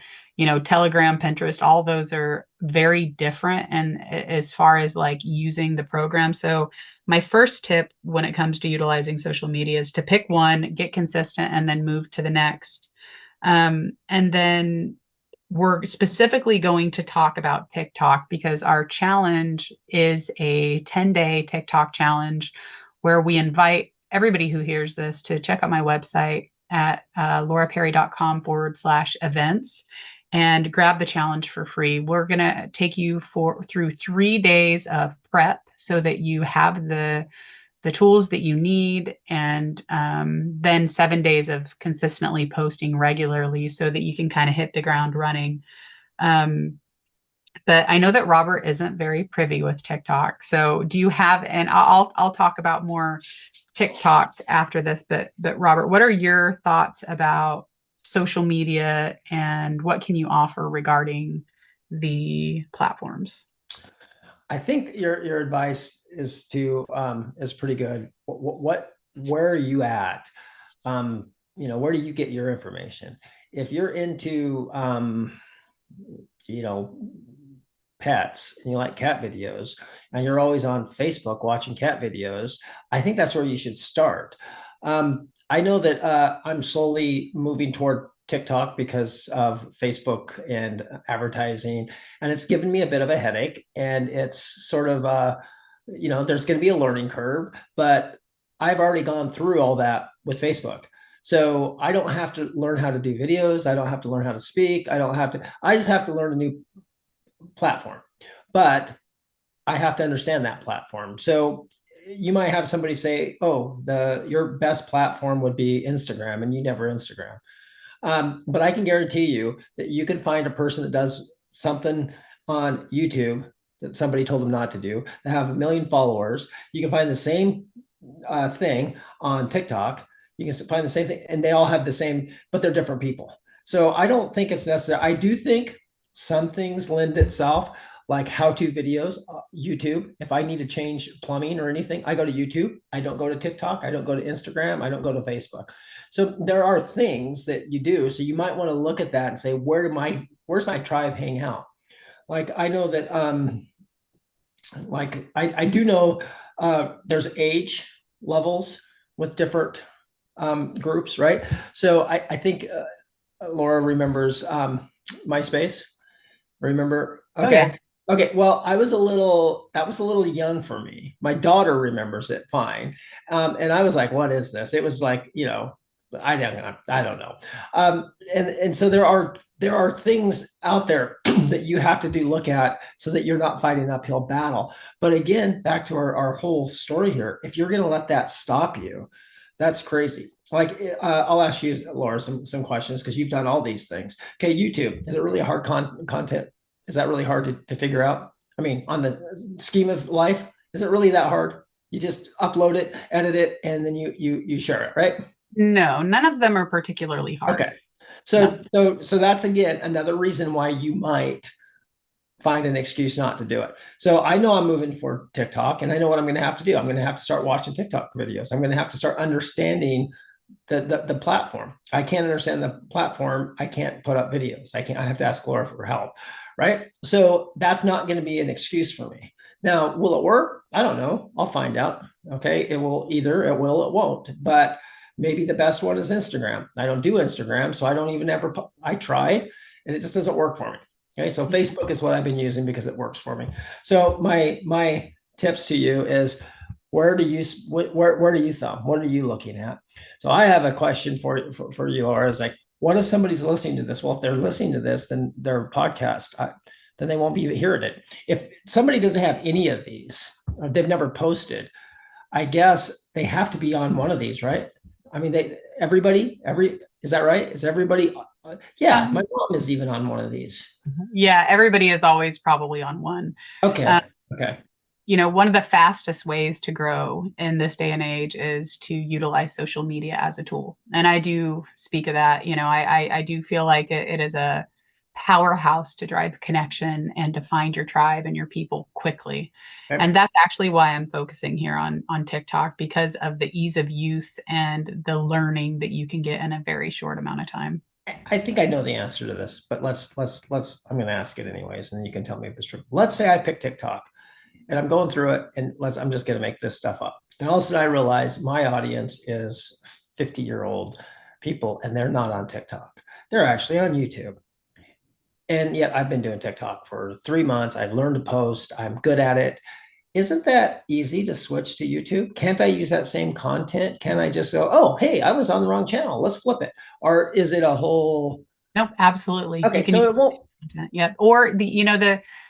Telegram, Pinterest, all those are very different. And as far as like using the program. So my first tip when it comes to utilizing social media is to pick one, get consistent, and then move to the next. And then we're specifically going to talk about TikTok because our challenge is a 10-day TikTok challenge where we invite everybody who hears this to check out my website at lauraperry.com/events and grab the challenge for free. We're going to take you through 3 days of prep so that you have the tools that you need, and then 7 days of consistently posting regularly so that you can kind of hit the ground running. Um, but I know that Robert isn't very privy with TikTok. So do you have, and I'll talk about more TikTok after this, but Robert, what are your thoughts about social media and what can you offer regarding the platforms? I think your advice is pretty good. Where are you at? Where do you get your information? If you're into you know pets and you like cat videos and you're always on Facebook watching cat videos, I think that's where you should start. I know that I'm slowly moving toward TikTok because of Facebook and advertising, and it's given me a bit of a headache. And it's sort of, there's going to be a learning curve, but I've already gone through all that with Facebook. So I don't have to learn how to do videos. I don't have to learn how to speak. I just have to learn a new platform. But I have to understand that platform. So you might have somebody say, "Oh, the your best platform would be Instagram," and you never Instagram. But I can guarantee you that you can find a person that does something on YouTube that somebody told them not to do, that have 1 million followers. You can find the same thing on TikTok. You can find the same thing, and they all have the same, but they're different people. So I don't think it's necessary. I do think some things lend itself, like how-to videos, YouTube. If I need to change plumbing or anything, I go to YouTube. I don't go to TikTok. I don't go to Instagram. I don't go to Facebook. So there are things that you do. So you might want to look at that and say, where's my tribe hang out? Like I know that like I do know there's age levels with different groups, right? So I think Laura remembers MySpace. Remember? Oh yeah. Okay. Okay. Well, that was a little young for me. My daughter remembers it fine. And I was like, what is this? It was like, I don't know. And so there are things out there that you have to look at so that you're not fighting an uphill battle. But again, back to our whole story here, if you're going to let that stop you, that's crazy. Like I'll ask you, Laura, some questions because you've done all these things. Okay, YouTube, is it really hard content? Is that really hard to figure out? I mean, on the scheme of life, is it really that hard? You just upload it, edit it, and then you share it, right? No, none of them are particularly hard. Okay. No. So that's again another reason why you might find an excuse not to do it. So I know I'm moving for TikTok, and I know what I'm going to have to do. I'm going to have to start watching TikTok videos. I'm going to have to start understanding the platform. I can't understand the platform. I can't put up videos. I have to ask Laura for help. Right. So that's not going to be an excuse for me. Now, will it work? I don't know. I'll find out. Okay. It will either, it will, it won't. But maybe the best one is Instagram. I don't do Instagram, so I don't even ever, I tried and it just doesn't work for me. Okay. So Facebook is what I've been using because it works for me. So my tips to you is where do you where do you thumb? What are you looking at? So I have a question for you, Laura. Is like, what if somebody's listening to this? Well, if they're listening to this, then their podcast, then they won't be hearing it. If somebody doesn't have any of these, or they've never posted, I guess they have to be on one of these, right? I mean, is that right? Is everybody? Yeah, my Um, mom is even on one of these. yeah, everybody is always probably on one. Uh, Okay, okay, one of the fastest ways to grow in this day and age is to utilize social media as a tool. And I do speak of that. I do feel like it is a powerhouse to drive connection and to find your tribe and your people quickly. okay. And that's actually why I'm focusing here on TikTok because of the ease of use and the learning that you can get in a very short amount of time. I think I know the answer to this, but I'm going to ask it anyways, and you can tell me if it's true. Let's say I pick TikTok and I'm going through it, and I'm just going to make this stuff up. And all of a sudden I realize my audience is 50-year-old people, and they're not on TikTok. They're actually on YouTube. And yet I've been doing TikTok for 3 months. I've learned to post. I'm good at it. Isn't that easy to switch to YouTube? Can't I use that same content? Can I just go, oh, hey, I was on the wrong channel. Let's flip it. Or is it a whole, Nope, absolutely. You okay, can so use it won't, content. Yep. Or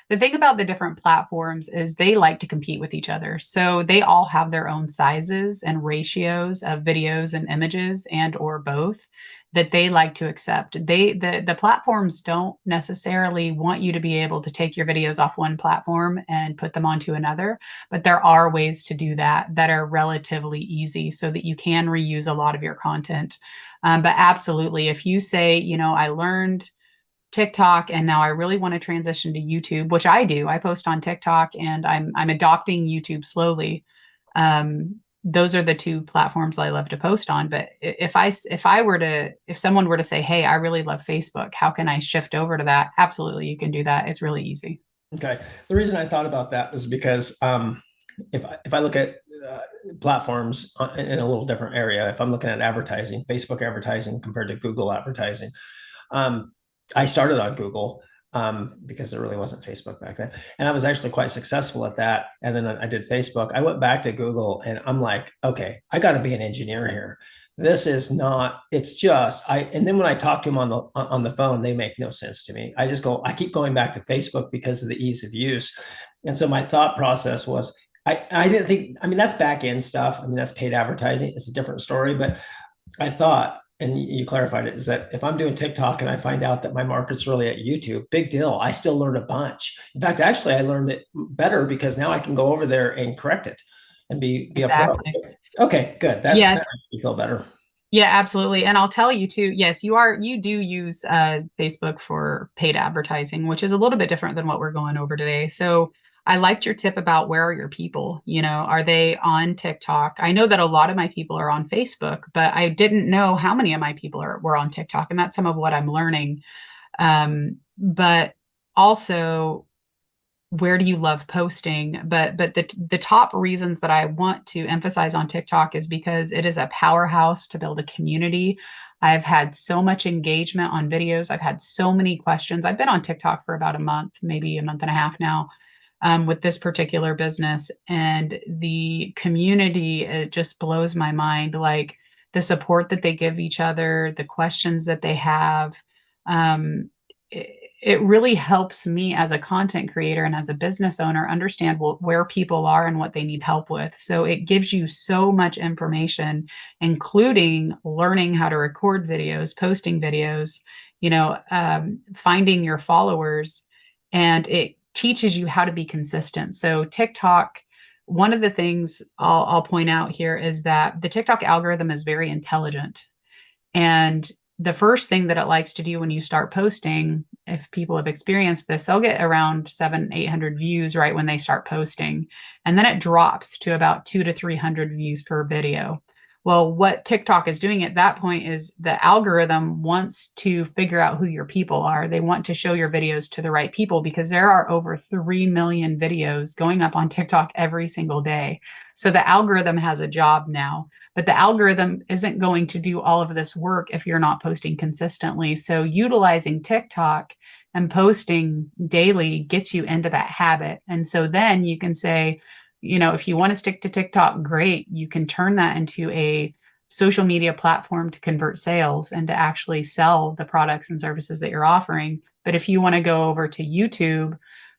the thing about the different platforms is they like to compete with each other. So they all have their own sizes and ratios of videos and images and or both that they like to accept. The platforms don't necessarily want you to be able to take your videos off one platform and put them onto another, but there are ways to do that are relatively easy so that you can reuse a lot of your content. But absolutely, if you say, I learned TikTok and now I really want to transition to YouTube, which I do. I post on TikTok and I'm adopting YouTube slowly. Those are the two platforms I love to post on. But if someone were to say, "Hey, I really love Facebook. How can I shift over to that?" Absolutely, you can do that. It's really easy. okay. The reason I thought about that was because if I look at platforms in a little different area, if I'm looking at advertising, Facebook advertising compared to Google advertising, um, I started on Google because there really wasn't Facebook back then, and I was actually quite successful at that. And then I did Facebook. I went back to Google, and I'm like, okay, I got to be an engineer here. This is not. It's just I. And then when I talk to them on the phone, they make no sense to me. I just go. I keep going back to Facebook because of the ease of use. And so my thought process was, I didn't think. I mean, that's back end stuff. I mean, that's paid advertising. It's a different story. But I thought, and you clarified it, is that if I'm doing TikTok and I find out that my market's really at YouTube, big deal. I still learn a bunch. In fact, actually, I learned it better because now I can go over there and correct it and be a pro. Exactly. Okay, good. That Yeah, makes me feel better. yeah, absolutely. And I'll tell you too, yes, you do use Facebook for paid advertising, which is a little bit different than what we're going over today. So I liked your tip about where are your people? Are they on TikTok? I know that a lot of my people are on Facebook, but I didn't know how many of my people were on TikTok. And that's some of what I'm learning. But also where do you love posting? But the top reasons that I want to emphasize on TikTok is because it is a powerhouse to build a community. I've had so much engagement on videos. I've had so many questions. I've been on TikTok for about a month, maybe a month and a half now, with this particular business, and the community, it just blows my mind. Like the support that they give each other, the questions that they have. Um, it really helps me as a content creator and as a business owner understand where people are and what they need help with. So it gives you so much information, including learning how to record videos, posting videos, finding your followers, and it teaches you how to be consistent. So TikTok, one of the things I'll point out here is that the TikTok algorithm is very intelligent. And the first thing that it likes to do when you start posting, if people have experienced this, they'll get around 800 views right when they start posting. And then it drops to about 200 to 300 views per video. Well, what TikTok is doing at that point is the algorithm wants to figure out who your people are. They want to show your videos to the right people because there are over 3 million videos going up on TikTok every single day. So the algorithm has a job now, but the algorithm isn't going to do all of this work if you're not posting consistently. So utilizing TikTok and posting daily gets you into that habit. And so then you can say, if you want to stick to TikTok, great. You can turn that into a social media platform to convert sales and to actually sell the products and services that you're offering. But if you want to go over to YouTube,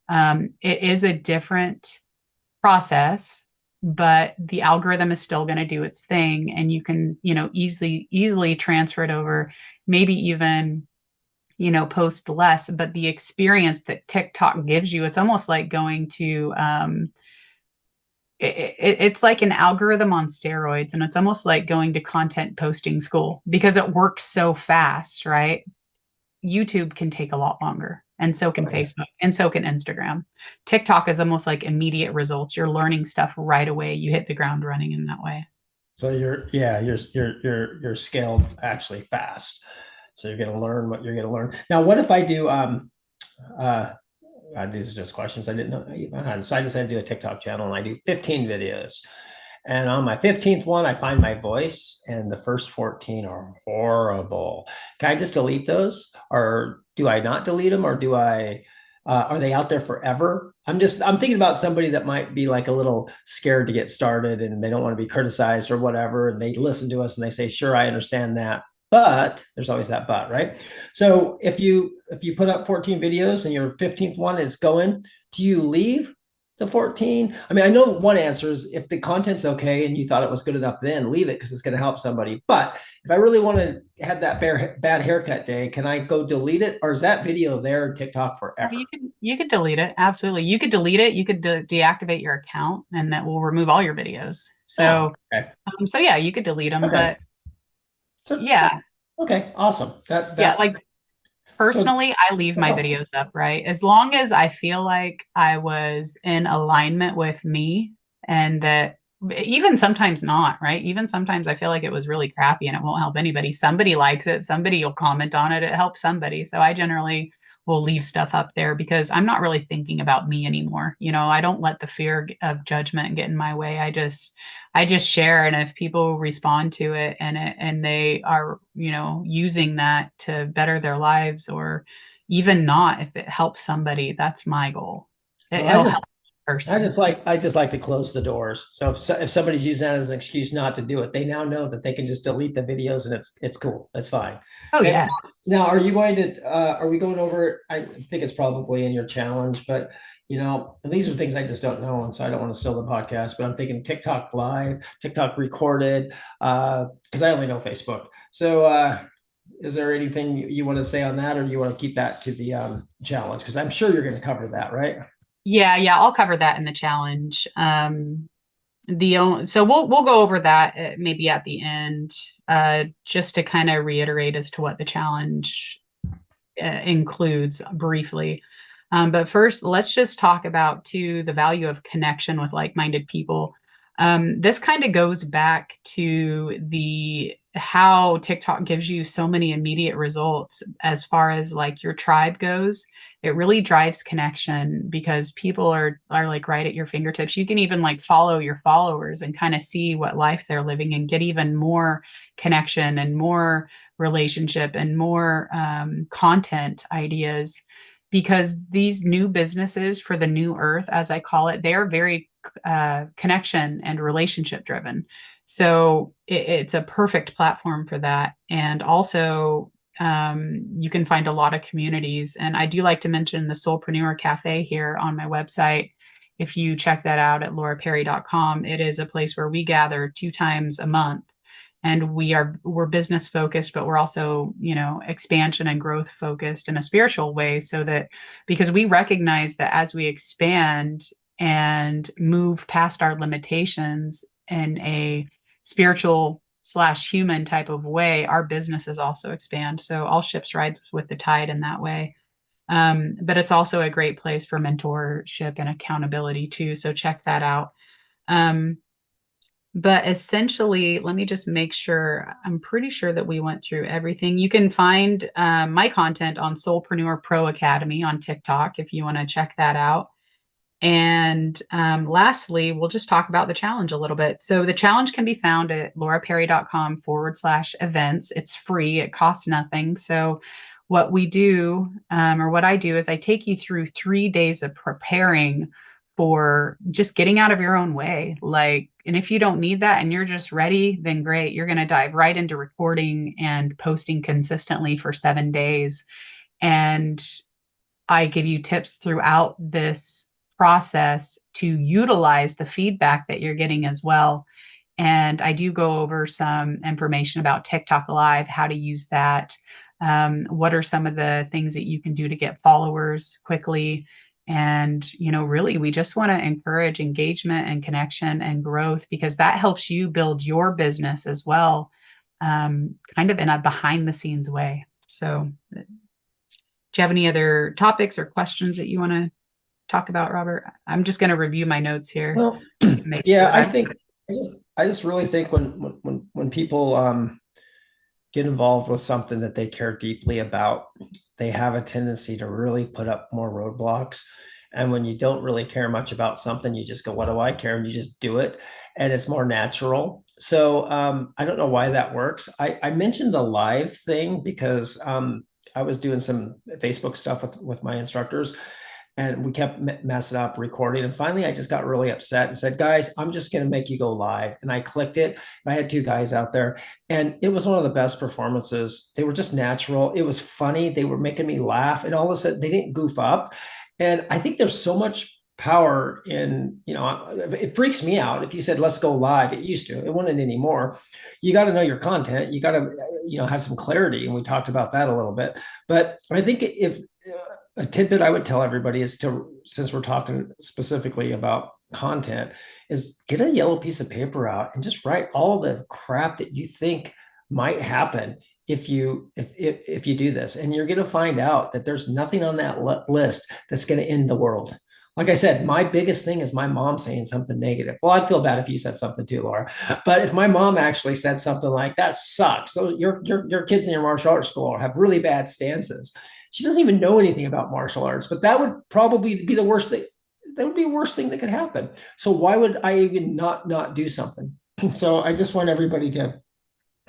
it is a different process, but the algorithm is still going to do its thing, and you can, easily transfer it over, maybe even post less, but the experience that TikTok gives you, it's almost like going to it's like an algorithm on steroids, and it's almost like going to content posting school because it works so fast, right? YouTube can take a lot longer, and so can Okay. Facebook, and so can Instagram. TikTok is almost like immediate results. You're learning stuff right away. You hit the ground running in that way. So you're scaled actually fast. So you're going to learn what you're going to learn. Now, what if I do uh these are just questions I didn't know even had. So I decided to do a TikTok channel and I do 15 videos. And on my 15th one, I find my voice, and the first 14 are horrible. Can I just delete those? Or do I not delete them? Or are they out there forever? I'm thinking about somebody that might be like a little scared to get started and they don't want to be criticized or whatever. And they listen to us and they say, sure, I understand that. But there's always that but, right? So if you put up 14 videos and your 15th one is going, do you leave the 14? I mean, I know one answer is if the content's okay and you thought it was good enough, then leave it because it's going to help somebody. But if I really want to have that bad haircut day, can I go delete it, or is that video there on TikTok Oh, forever? you could delete it. Absolutely. You could delete it. You could deactivate your account, and that will remove all your videos. Oh, So, okay. so yeah, you could delete them, Okay. but So yeah, okay, awesome. That yeah, that like so personally, I leave my oh, videos up, right? As long as I feel like I was in alignment with me, and that even sometimes not, right? Even sometimes I feel like it was really crappy and it won't help anybody. Somebody likes it, somebody will comment on it, it helps somebody. So I generally will leave stuff up there because I'm not really thinking about me anymore. I don't let the fear of judgment get in my way. I just share, and if people respond to it and they are, using that to better their lives, or even not, if it helps somebody, that's my goal. well, It'll help a person. I just like to close the doors. So if somebody's using that as an excuse not to do it, they now know that they can just delete the videos and it's cool. It's fine. Oh Okay. yeah. Now are we going over, I think it's probably in your challenge, but these are things I just don't know. And so I don't want to steal the podcast, but I'm thinking TikTok live, TikTok recorded, because I only know Facebook. So is there anything you want to say on that, or do you want to keep that to the challenge? Because I'm sure you're going to cover that, right? Yeah, I'll cover that in the challenge. So we'll go over that maybe at the end, just to kind of reiterate as to what the challenge includes briefly. But first, let's just talk about too the value of connection with like-minded people. This kind of goes back to the how TikTok gives you so many immediate results as far as like your tribe goes. It really drives connection because people are like right at your fingertips. You can even like follow your followers and kind of see what life they're living and get even more connection and more relationship and more content ideas, because these new businesses for the new earth, as I call it, they are very connection and relationship driven. So it's a perfect platform for that. And also, you can find a lot of communities. And I do like to mention the Soulpreneur Cafe here on my website. If you check that out at lauraperry.com, it is a place where we gather 2 times a month, and we're business focused, but we're also, expansion and growth focused in a spiritual way, so that because we recognize that as we expand and move past our limitations in a spiritual slash human type of way, our businesses also expand. So all ships rides with the tide in that way. But it's also a great place for mentorship and accountability too. So check that out. Um, but essentially, let me just make sure. I'm pretty sure that we went through everything. You can find my content on Soulpreneur Pro Academy on TikTok if you want to check that out. And lastly, we'll just talk about the challenge a little bit. So the challenge can be found at lauraperry.com/events. It's free, it costs nothing. So what we do, or what I do, is I take you through 3 days of preparing for just getting out of your own way. Like, and if you don't need that and you're just ready, then great. You're going to dive right into recording and posting consistently for 7 days. And I give you tips throughout this process to utilize the feedback that you're getting as well. And I do go over some information about TikTok Live, how to use that. What are some of the things that you can do to get followers quickly? And, really, we just want to encourage engagement and connection and growth because that helps you build your business as well, kind of in a behind the scenes way. So, do you have any other topics or questions that you want to talk about, Robert? I'm just going to review my notes here. Well, Make yeah, sure I I think I just really think when people get involved with something that they care deeply about, they have a tendency to really put up more roadblocks. And when you don't really care much about something, you just go, "What do I care?" And you just do it, and it's more natural. So I don't know why that works. I mentioned the live thing because I was doing some Facebook stuff with my instructors, and we kept messing up recording. And finally, I just got really upset and said, "Guys, I'm just going to make you go live." And I clicked it. I had two guys out there, and it was one of the best performances. They were just natural. It was funny. They were making me laugh, and all of a sudden, they didn't goof up. And I think there's so much power in, it freaks me out if you said let's go live. It used to, it wouldn't anymore. You got to know your content, you got to have some clarity, and we talked about that a little bit. But I think if a tidbit I would tell everybody is to, since we're talking specifically about content, is get a yellow piece of paper out and just write all the crap that you think might happen if you do this. And you're going to find out that there's nothing on that list that's going to end the world. Like I said, my biggest thing is my mom saying something negative. Well, I'd feel bad if you said something too, Laura. But if my mom actually said something like that sucks, so your kids in your martial arts school have really bad stances. She doesn't even know anything about martial arts, but that would probably be the worst thing. That would be the worst thing that could happen. So why would I even not do something? So I just want everybody to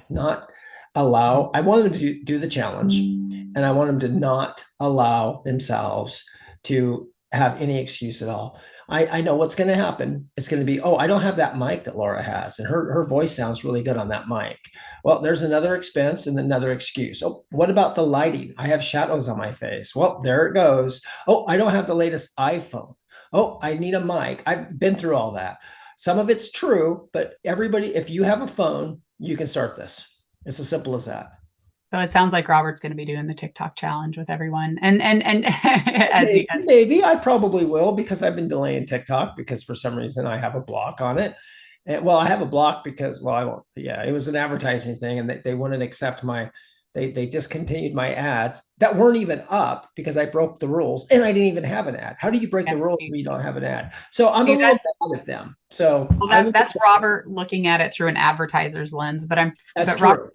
not allow. I want them to do the challenge, and I want them to not allow themselves to have any excuse at all. I know what's going to happen. It's going to be, "Oh, I don't have that mic that Laura has, and her voice sounds really good on that mic." Well, there's another expense and another excuse. "Oh, what about the lighting? I have shadows on my face." Well, there it goes. "Oh, I don't have the latest iPhone." "Oh, I need a mic." I've been through all that. Some of it's true, but everybody, if you have a phone, you can start this. It's as simple as that. So it sounds like Robert's going to be doing the TikTok challenge with everyone. And as he Maybe I probably will, because I've been delaying TikTok because for some reason I have a block on it. And, well, I have a block because, well, I won't. Yeah, it was an advertising thing, and they wouldn't accept my. They discontinued my ads that weren't even up because I broke the rules, and I didn't even have an ad. How do you break the rules when you don't have an ad? So I'm a little that's bad at them. So well, I would. that's Robert looking at it through an advertiser's lens, but That's but true.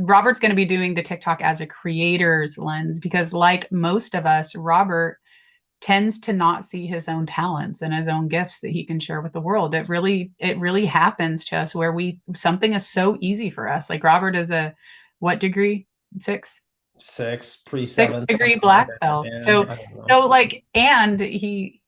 Robert's going to be doing the TikTok as a creator's lens because, like most of us, Robert tends to not see his own talents and his own gifts that he can share with the world. It really happens to us where something is so easy for us. Like Robert is a what degree? Six? Six, pre Sixth seven, degree something like black that. belt. Yeah, So I don't know. so like and he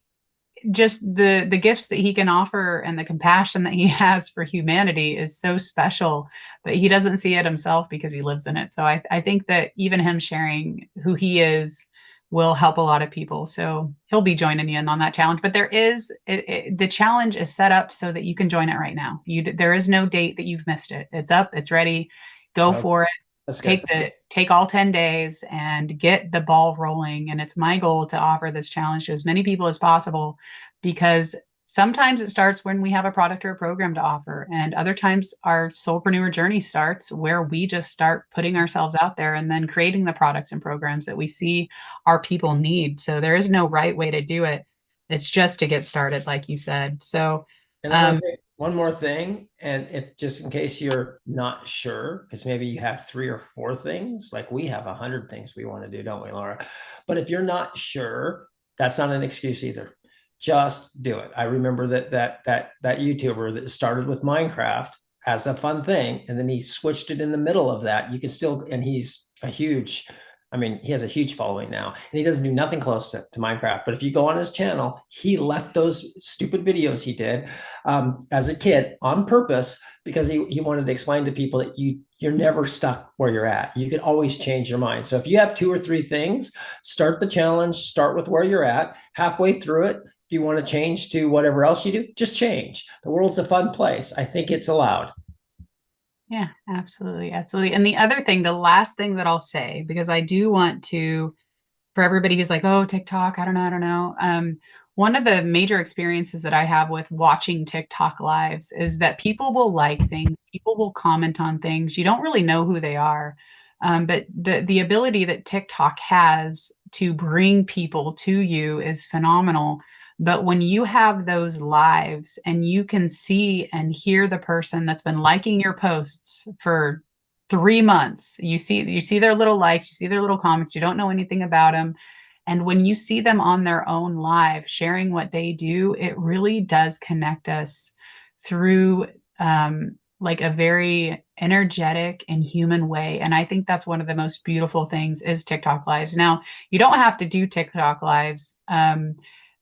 just the gifts that he can offer and the compassion that he has for humanity is so special, but he doesn't see it himself because he lives in it. So I think that even him sharing who he is will help a lot of people. So he'll be joining you in on that challenge. But the challenge is set up so that you can join it right now. There is no date that you've missed it. It's up, it's ready. Go Okay, for it. that's good. Take all 10 days and get the ball rolling. And it's my goal to offer this challenge to as many people as possible because sometimes it starts when we have a product or a program to offer. And other times our soulpreneur journey starts where we just start putting ourselves out there and then creating the products and programs that we see our people need. So there is no right way to do it. It's just to get started, like you said. So, And I'm going to um, say one more thing. And if just in case you're not sure, because maybe you have 3 or 4 things, like we have 100 things we want to do, don't we, Laura? But if you're not sure, that's not an excuse either. Just do it. I remember that YouTuber that started with Minecraft as a fun thing, and then he switched it in the middle of that. You can still, and he's a huge, I mean, he has a huge following now, and he doesn't do nothing close to Minecraft. But if you go on his channel, he left those stupid videos he did as a kid on purpose because he wanted to explain to people that you're never stuck where you're at. You can always change your mind. So if you have 2 or 3 things, start the challenge, start with where you're at. Halfway through it, if you want to change to whatever else you do, just change. The world's a fun place. I think it's allowed. yeah, absolutely. Absolutely. And the other thing, the last thing that I'll say, because I do want to, for everybody who's like, oh, TikTok, I don't know. One of the major experiences that I have with watching TikTok lives is that people will like things, people will comment on things. You don't really know who they are. But the ability that TikTok has to bring people to you is phenomenal. But when you have those lives and you can see and hear the person that's been liking your posts for 3 months, you see their little likes, you see their little comments, you don't know anything about them. And when you see them on their own live sharing what they do, it really does connect us through like a very energetic and human way. And I think that's one of the most beautiful things is TikTok lives. Now, you don't have to do TikTok lives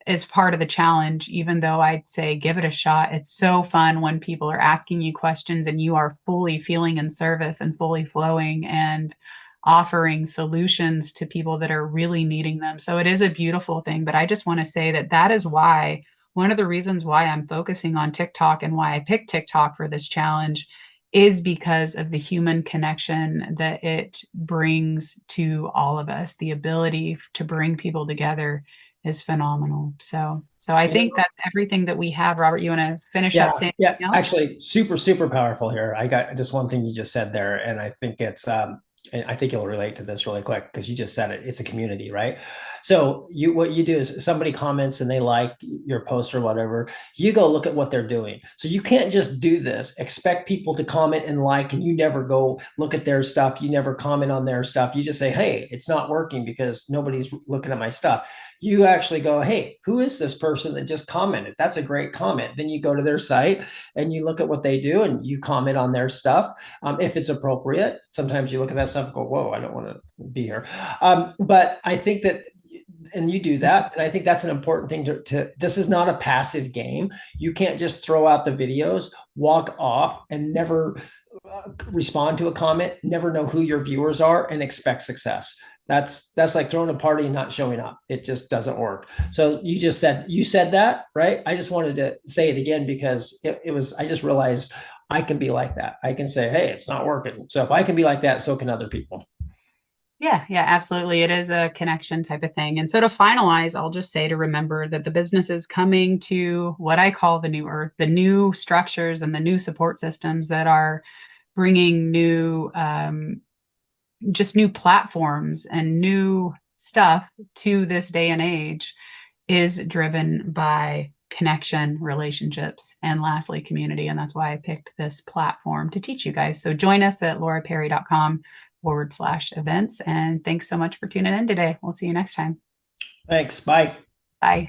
as part of the challenge, even though I'd say give it a shot. It's so fun when people are asking you questions and you are fully feeling in service and fully flowing and offering solutions to people that are really needing them. So it is a beautiful thing. But I just want to say that that is why one of the reasons why I'm focusing on TikTok and why I picked TikTok for this challenge is because of the human connection that it brings to all of us. The ability to bring people together is phenomenal. So I You know, think that's everything that we have. Robert, you want to finish up yeah, saying yeah. anything else? Actually, super, super powerful here. I got just one thing you just said there, and I think it's and I think you'll relate to this really quick because you just said it. It's a community, right? So what you do is somebody comments and they like your post or whatever, you go look at what they're doing. So you can't just do this, expect people to comment and like, and you never go look at their stuff, you never comment on their stuff. You just say, hey, it's not working because nobody's looking at my stuff. You actually go, hey, who is this person that just commented? That's a great comment. Then you go to their site and you look at what they do and you comment on their stuff if it's appropriate. Sometimes you look at that stuff and go, whoa, I don't want to be here. But I think that, and you do that, and I think that's an important thing to this is not a passive game. You can't just throw out the videos, walk off, and never respond to a comment, never know who your viewers are, and expect success. That's like throwing a party and not showing up. It just doesn't work. So you said that, right? I just wanted to say it again because it was I just realized I can be like that. I can say, hey, it's not working. So if I can be like that, so can other people. Yeah, yeah, absolutely. It is a connection type of thing. And so to finalize, I'll just say to remember that the business is coming to what I call the new earth, the new structures and the new support systems that are bringing new, just new platforms and new stuff to this day and age is driven by connection, relationships, and lastly, community. And that's why I picked this platform to teach you guys. So join us at lauraperry.com/events. And thanks so much for tuning in today. We'll see you next time. Thanks. Bye. Bye.